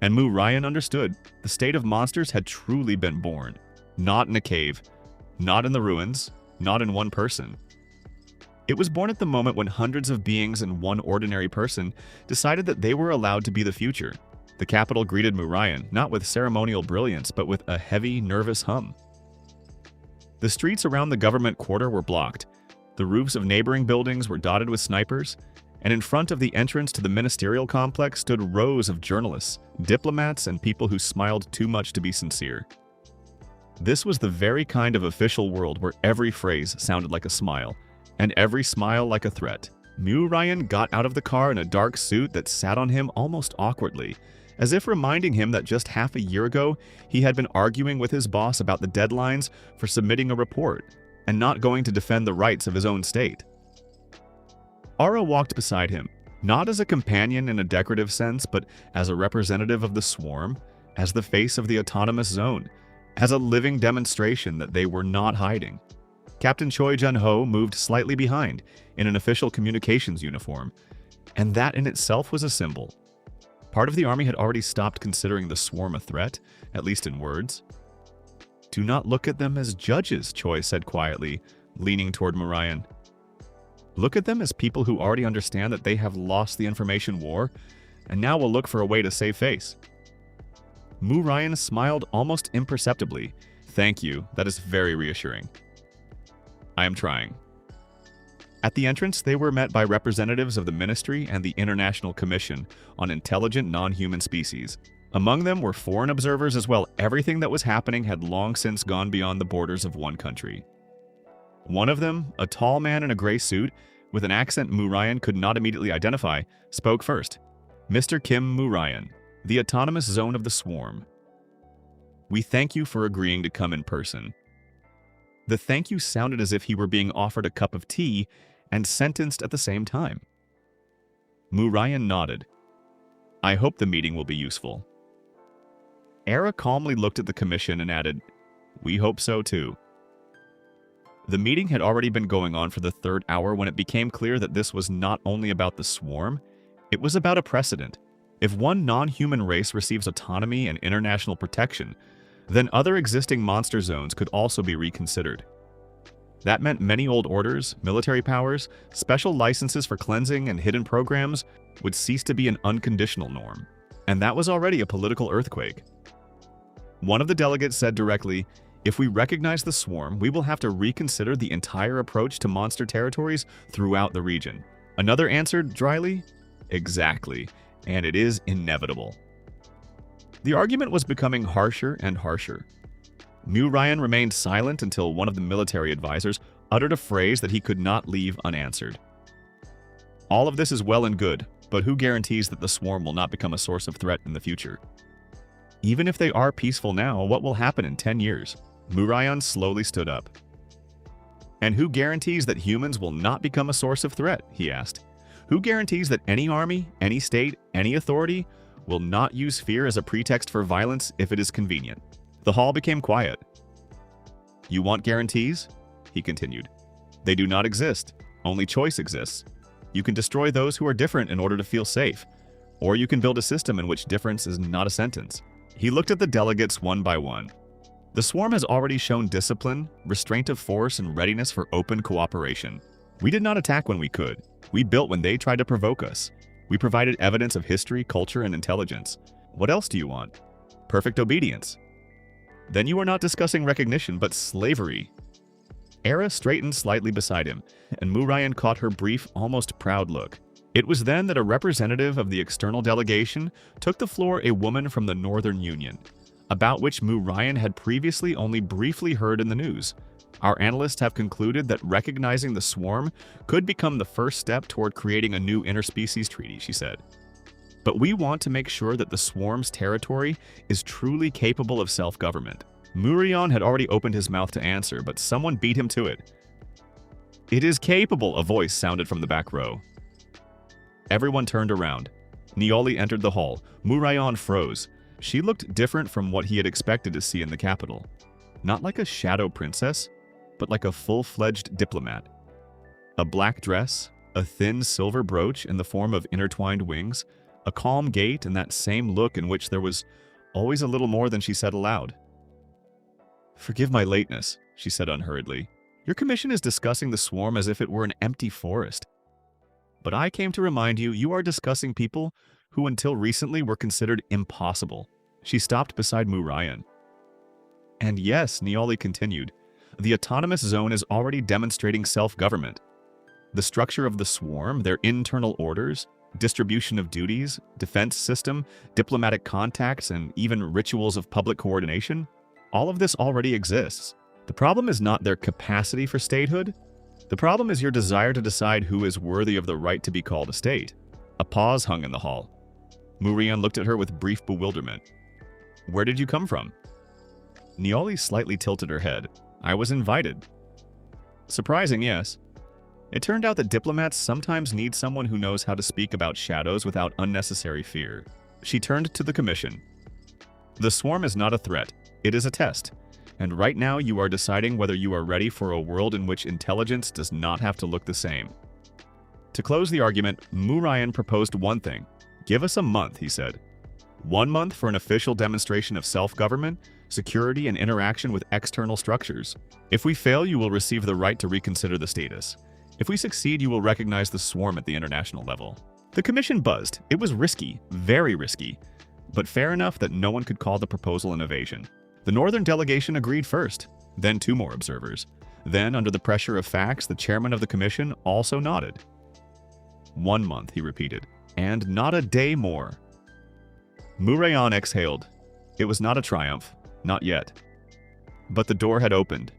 S1: And Mu Ryan understood. The state of monsters had truly been born. Not in a cave, not in the ruins, not in one person. It was born at the moment when hundreds of beings and one ordinary person decided that they were allowed to be the future. The capital greeted Mu Ryan, not with ceremonial brilliance, but with a heavy, nervous hum. The streets around the government quarter were blocked. The roofs of neighboring buildings were dotted with snipers, and in front of the entrance to the ministerial complex stood rows of journalists, diplomats, and people who smiled too much to be sincere. This was the very kind of official world where every phrase sounded like a smile, and every smile like a threat. Mu Ryan got out of the car in a dark suit that sat on him almost awkwardly, as if reminding him that just half a year ago he had been arguing with his boss about the deadlines for submitting a report, and not going to defend the rights of his own state. Ara walked beside him, not as a companion in a decorative sense, but as a representative of the swarm, as the face of the autonomous zone, as a living demonstration that they were not hiding. Captain Choi Jun-ho moved slightly behind, in an official communications uniform, and that in itself was a symbol. Part of the army had already stopped considering the swarm a threat, at least in words. "Do not look at them as judges," Choi said quietly, leaning toward Mu Ryan. "Look at them as people who already understand that they have lost the information war, and now will look for a way to save face." Mu Ryan smiled almost imperceptibly. "Thank you, that is very reassuring. I am trying." At the entrance, they were met by representatives of the Ministry and the International Commission on Intelligent Non-Human Species. Among them were foreign observers as well. Everything that was happening had long since gone beyond the borders of one country. One of them, a tall man in a gray suit, with an accent Mu Ryan could not immediately identify, spoke first. "Mr. Kim Mu Ryan, the autonomous zone of the swarm. We thank you for agreeing to come in person." The thank you sounded as if he were being offered a cup of tea and sentenced at the same time. Mu Ryan nodded. "I hope the meeting will be useful." Era calmly looked at the commission and added, "We hope so too." The meeting had already been going on for the third hour when it became clear that this was not only about the swarm, it was about a precedent. If one non-human race receives autonomy and international protection, then other existing monster zones could also be reconsidered. That meant many old orders, military powers, special licenses for cleansing, and hidden programs would cease to be an unconditional norm. And that was already a political earthquake. One of the delegates said directly, "If we recognize the swarm, we will have to reconsider the entire approach to monster territories throughout the region." Another answered dryly, "Exactly, and it is inevitable." The argument was becoming harsher and harsher. Mu Ryan remained silent until one of the military advisors uttered a phrase that he could not leave unanswered. "All of this is well and good, but who guarantees that the swarm will not become a source of threat in the future? Even if they are peaceful now, what will happen in 10 years? Mu Ryan slowly stood up. "And who guarantees that humans will not become a source of threat?" he asked. "Who guarantees that any army, any state, any authority will not use fear as a pretext for violence if it is convenient?" The hall became quiet. "You want guarantees?" he continued. "They do not exist. Only choice exists. You can destroy those who are different in order to feel safe, or you can build a system in which difference is not a sentence." He looked at the delegates one by one. The swarm has already shown discipline, restraint of force, and readiness for open cooperation. We did not attack when we could. We built when they tried to provoke us. We provided evidence of history, culture, and intelligence. What else do you want? Perfect obedience. Then you are not discussing recognition, but slavery. Era straightened slightly beside him, and Mu Ryan caught her brief, almost proud look. It was then that a representative of the external delegation took the floor, a woman from the Northern Union, about which Mu Ryan had previously only briefly heard in the news. "Our analysts have concluded that recognizing the swarm could become the first step toward creating a new interspecies treaty," she said. "But we want to make sure that the swarm's territory is truly capable of self-government." Mu Ryan had already opened his mouth to answer, but someone beat him to it. "It is capable," a voice sounded from the back row. Everyone turned around. Nioli entered the hall. Mu Ryan froze. She looked different from what he had expected to see in the capital. Not like a shadow princess, but like a full-fledged diplomat. A black dress, a thin silver brooch in the form of intertwined wings, A calm gait and that same look in which there was always a little more than she said aloud. "Forgive my lateness," she said unhurriedly. "Your commission is discussing the swarm as if it were an empty forest. But I came to remind you, you are discussing people who until recently were considered impossible." She stopped beside Mu Ryan. "And yes," Niali continued, "the autonomous zone is already demonstrating self-government. The structure of the swarm, their internal orders, distribution of duties, defense system, diplomatic contacts, and even rituals of public coordination, all of this already exists. The problem is not their capacity for statehood. The problem is your desire to decide who is worthy of the right to be called a state." A pause hung in the hall. Mu Ryan looked at her with brief bewilderment. "Where did you come from?" Niali slightly tilted her head. "I was invited." Surprising, yes. It turned out that diplomats sometimes need someone who knows how to speak about shadows without unnecessary fear. She turned to the commission. "The swarm is not a threat. It is a test. And right now you are deciding whether you are ready for a world in which intelligence does not have to look the same." To close the argument, Mu Ryan proposed one thing. "Give us a month," he said. 1 month for an official demonstration of self-government, security, and interaction with external structures. If we fail, you will receive the right to reconsider the status. If we succeed, you will recognize the swarm at the international level." The commission buzzed. It was risky, very risky, but fair enough that no one could call the proposal an evasion. The northern delegation agreed first, then 2 more observers. Then, under the pressure of facts, the chairman of the commission also nodded. 1 month, he repeated, and not a day more. Mu Ryan exhaled. It was not a triumph, not yet. But the door had opened.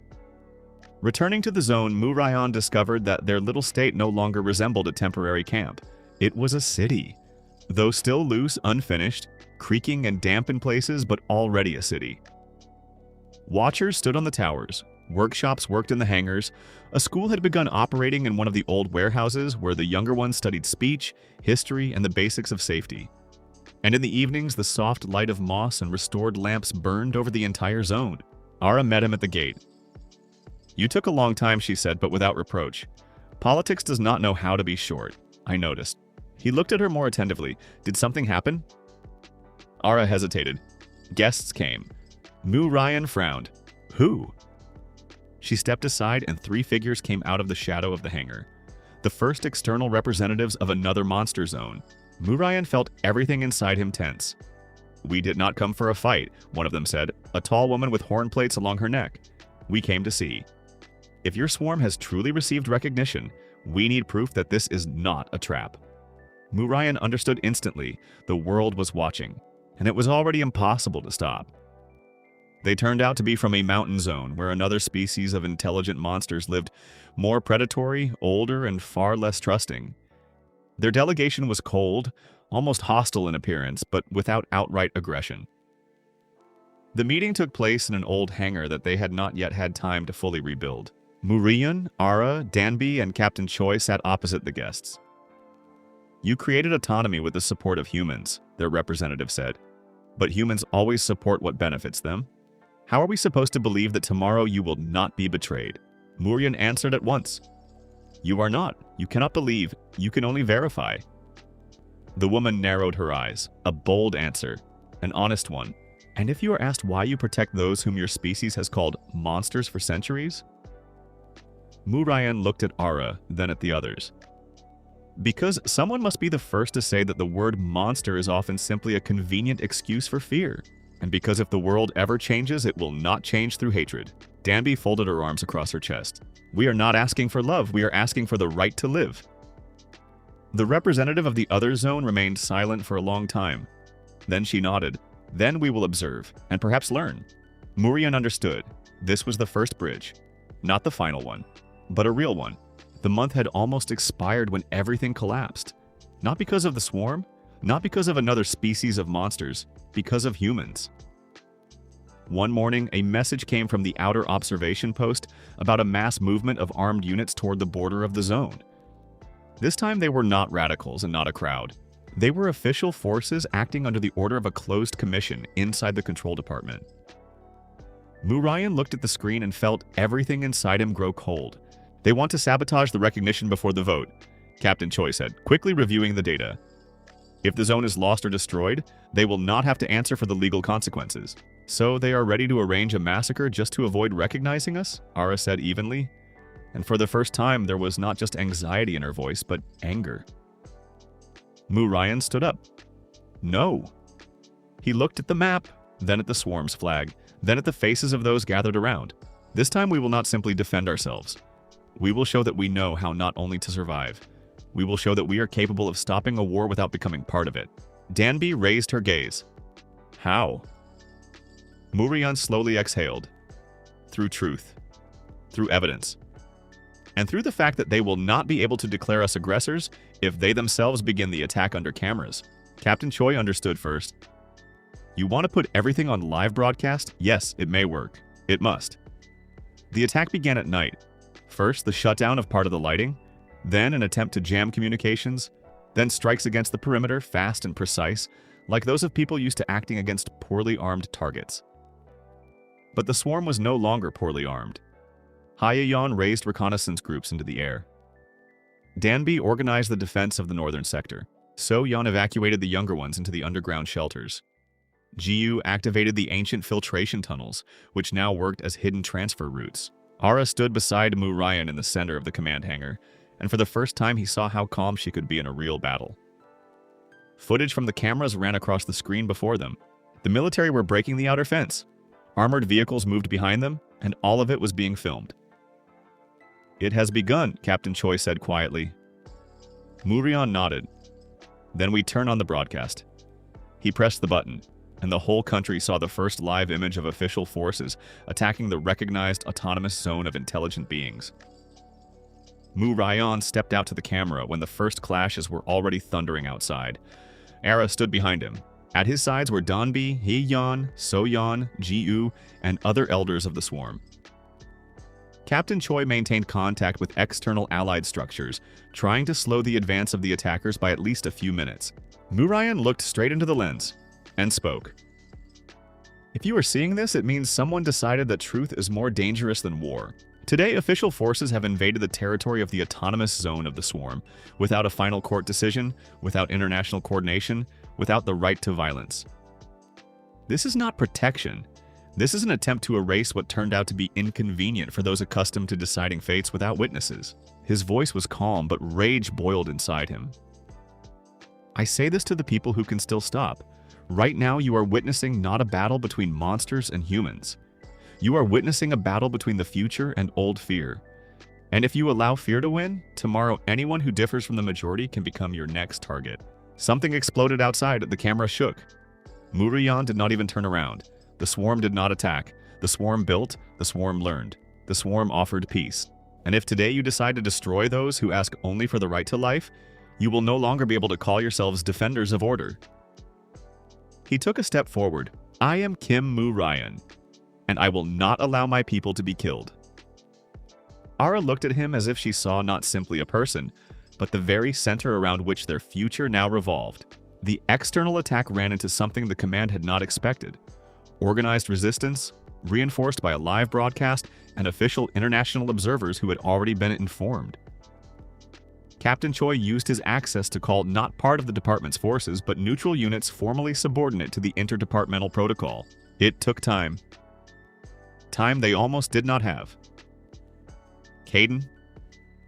S1: Returning to the zone, Mu Ryan discovered that their little state no longer resembled a temporary camp. It was a city. Though still loose, unfinished, creaking and damp in places, but already a city. Watchers stood on the towers. Workshops worked in the hangars. A school had begun operating in one of the old warehouses where the younger ones studied speech, history, and the basics of safety. And in the evenings, the soft light of moss and restored lamps burned over the entire zone. Ara met him at the gate. "You took a long time," she said, but without reproach. "Politics does not know how to be short, I noticed." He looked at her more attentively. "Did something happen?" Ara hesitated. Guests came. Mu Ryan frowned. "Who?" She stepped aside and 3 figures came out of the shadow of the hangar. The first external representatives of another monster zone. Mu Ryan felt everything inside him tense. "We did not come for a fight," one of them said, a tall woman with horn plates along her neck. "We came to see. If your swarm has truly received recognition, we need proof that this is not a trap." Mu Ryan understood instantly. The world was watching, and it was already impossible to stop. They turned out to be from a mountain zone where another species of intelligent monsters lived, more predatory, older, and far less trusting. Their delegation was cold, almost hostile in appearance, but without outright aggression. The meeting took place in an old hangar that they had not yet had time to fully rebuild. Mu Ryan, Ara, Danby, and Captain Choi sat opposite the guests. "You created autonomy with the support of humans," their representative said. "But humans always support what benefits them. How are we supposed to believe that tomorrow you will not be betrayed?" Mu Ryan answered at once. "You are not. You cannot believe. You can only verify." The woman narrowed her eyes. A bold answer. An honest one. "And if you are asked why you protect those whom your species has called monsters for centuries?" Mu Ryan looked at Ara, then at the others. "Because someone must be the first to say that the word monster is often simply a convenient excuse for fear. And because if the world ever changes, it will not change through hatred." Danby folded her arms across her chest. "We are not asking for love, we are asking for the right to live." The representative of the other zone remained silent for a long time. Then she nodded. "Then we will observe, and perhaps learn." Mu Ryan understood. This was the first bridge. Not the final one, but a real one. The month had almost expired when everything collapsed. Not because of the swarm, not because of another species of monsters, because of humans. One morning, a message came from the outer observation post about a mass movement of armed units toward the border of the zone. This time they were not radicals and not a crowd. They were official forces acting under the order of a closed commission inside the control department. Mu Ryan looked at the screen and felt everything inside him grow cold. "They want to sabotage the recognition before the vote," Captain Choi said, quickly reviewing the data. If the zone is lost or destroyed, they will not have to answer for the legal consequences. So they are ready to arrange a massacre just to avoid recognizing us? Ara said evenly. And for the first time, there was not just anxiety in her voice, but anger. Mu Ryan stood up. No. He looked at the map, then at the swarm's flag, then at the faces of those gathered around. This time we will not simply defend ourselves. We will show that we know how not only to survive. We will show that we are capable of stopping a war without becoming part of it. Danby raised her gaze. How? Murian slowly exhaled. Through truth. Through evidence. And through the fact that they will not be able to declare us aggressors if they themselves begin the attack under cameras. Captain Choi understood first. You want to put everything on live broadcast? Yes, it may work. It must. The attack began at night. First, the shutdown of part of the lighting, then an attempt to jam communications, then strikes against the perimeter, fast and precise, like those of people used to acting against poorly armed targets. But the swarm was no longer poorly armed. Hayayan raised reconnaissance groups into the air. Danby organized the defense of the northern sector. So-Yan evacuated the younger ones into the underground shelters. Jiyu activated the ancient filtration tunnels, which now worked as hidden transfer routes. Ara stood beside Mu Ryan in the center of the command hangar, and for the first time he saw how calm she could be in a real battle. Footage from the cameras ran across the screen before them. The military were breaking the outer fence. Armored vehicles moved behind them, and all of it was being filmed. It has begun, Captain Choi said quietly. Murian nodded. Then we turn on the broadcast. He pressed the button, and the whole country saw the first live image of official forces attacking the recognized autonomous zone of intelligent beings. Mu Ryan stepped out to the camera when the first clashes were already thundering outside. Ara stood behind him. At his sides were Danby, Hee-Yan, So-Yan, Ji-U, and other elders of the swarm. Captain Choi maintained contact with external allied structures, trying to slow the advance of the attackers by at least a few minutes. Mu Ryan looked straight into the lens and spoke. If you are seeing this, it means someone decided that truth is more dangerous than war. Today, official forces have invaded the territory of the autonomous zone of the swarm, without a final court decision, without international coordination, without the right to violence. This is not protection. This is an attempt to erase what turned out to be inconvenient for those accustomed to deciding fates without witnesses. His voice was calm, but rage boiled inside him. I say this to the people who can still stop. Right now, you are witnessing not a battle between monsters and humans. You are witnessing a battle between the future and old fear. And if you allow fear to win, tomorrow anyone who differs from the majority can become your next target. Something exploded outside. The camera shook. Murian did not even turn around. The swarm did not attack. The swarm built. The swarm learned. The swarm offered peace. And if today you decide to destroy those who ask only for the right to life, you will no longer be able to call yourselves defenders of order. He took a step forward. I am Kim Mu Ryan, and I will not allow my people to be killed. Ara looked at him as if she saw not simply a person, but the very center around which their future now revolved. The external attack ran into something the command had not expected. Organized resistance, reinforced by a live broadcast, and official international observers who had already been informed. Captain Choi used his access to call not part of the department's forces, but neutral units formally subordinate to the interdepartmental protocol. It took time. Time they almost did not have. Caden?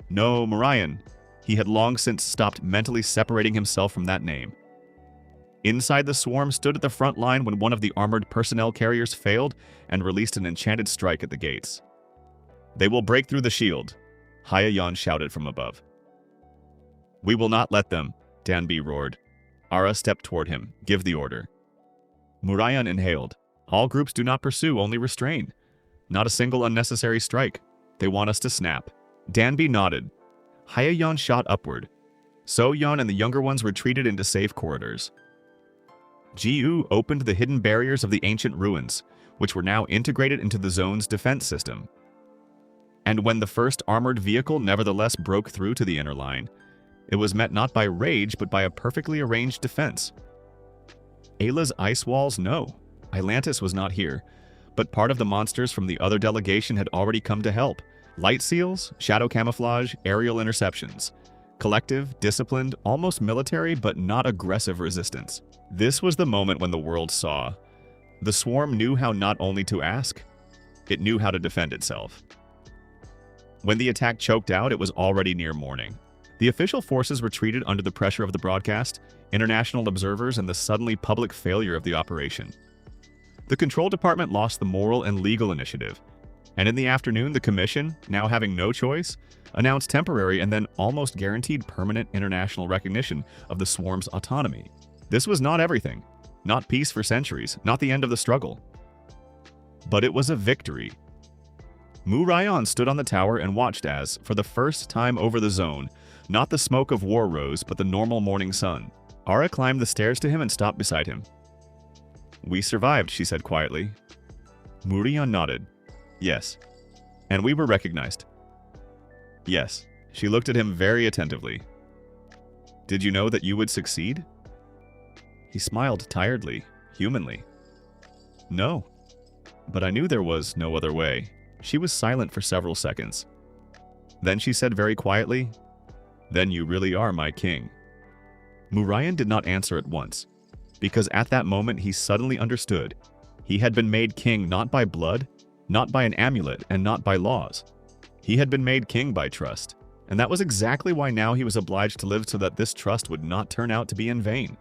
S1: No, Marion. He had long since stopped mentally separating himself from that name. Inside the swarm stood at the front line when one of the armored personnel carriers failed and released an enchanted strike at the gates. They will break through the shield, Hayayan shouted from above. We will not let them, Danby roared. Ara stepped toward him. Give the order. Murayan inhaled. All groups do not pursue, only restrain. Not a single unnecessary strike. They want us to snap. Danby nodded. Hayayan shot upward. So-Yan and the younger ones retreated into safe corridors. Ji-U opened the hidden barriers of the ancient ruins, which were now integrated into the zone's defense system. And when the first armored vehicle nevertheless broke through to the inner line, it was met not by rage, but by a perfectly arranged defense. Ayla's ice walls? No. Atlantis was not here, but part of the monsters from the other delegation had already come to help. Light seals, shadow camouflage, aerial interceptions. Collective, disciplined, almost military, but not aggressive resistance. This was the moment when the world saw. The swarm knew how not only to ask, it knew how to defend itself. When the attack choked out, it was already near morning. The official forces retreated under the pressure of the broadcast, international observers, and the suddenly public failure of the operation. The control department lost the moral and legal initiative, and in the afternoon, the commission, now having no choice, announced temporary and then almost guaranteed permanent international recognition of the swarm's autonomy. This was not everything, not peace for centuries, not the end of the struggle. But it was a victory. Mu Ryan stood on the tower and watched as, for the first time over the zone, not the smoke of war rose, but the normal morning sun. Ara climbed the stairs to him and stopped beside him. "We survived," she said quietly. Mu Ryan nodded. "Yes." "And we were recognized." "Yes." She looked at him very attentively. "Did you know that you would succeed?" He smiled tiredly, humanly. "No. But I knew there was no other way." She was silent for several seconds. Then she said very quietly, "Then you really are my king." Mu Ryan did not answer at once, because at that moment he suddenly understood. He had been made king not by blood, not by an amulet, and not by laws. He had been made king by trust, and that was exactly why now he was obliged to live so that this trust would not turn out to be in vain.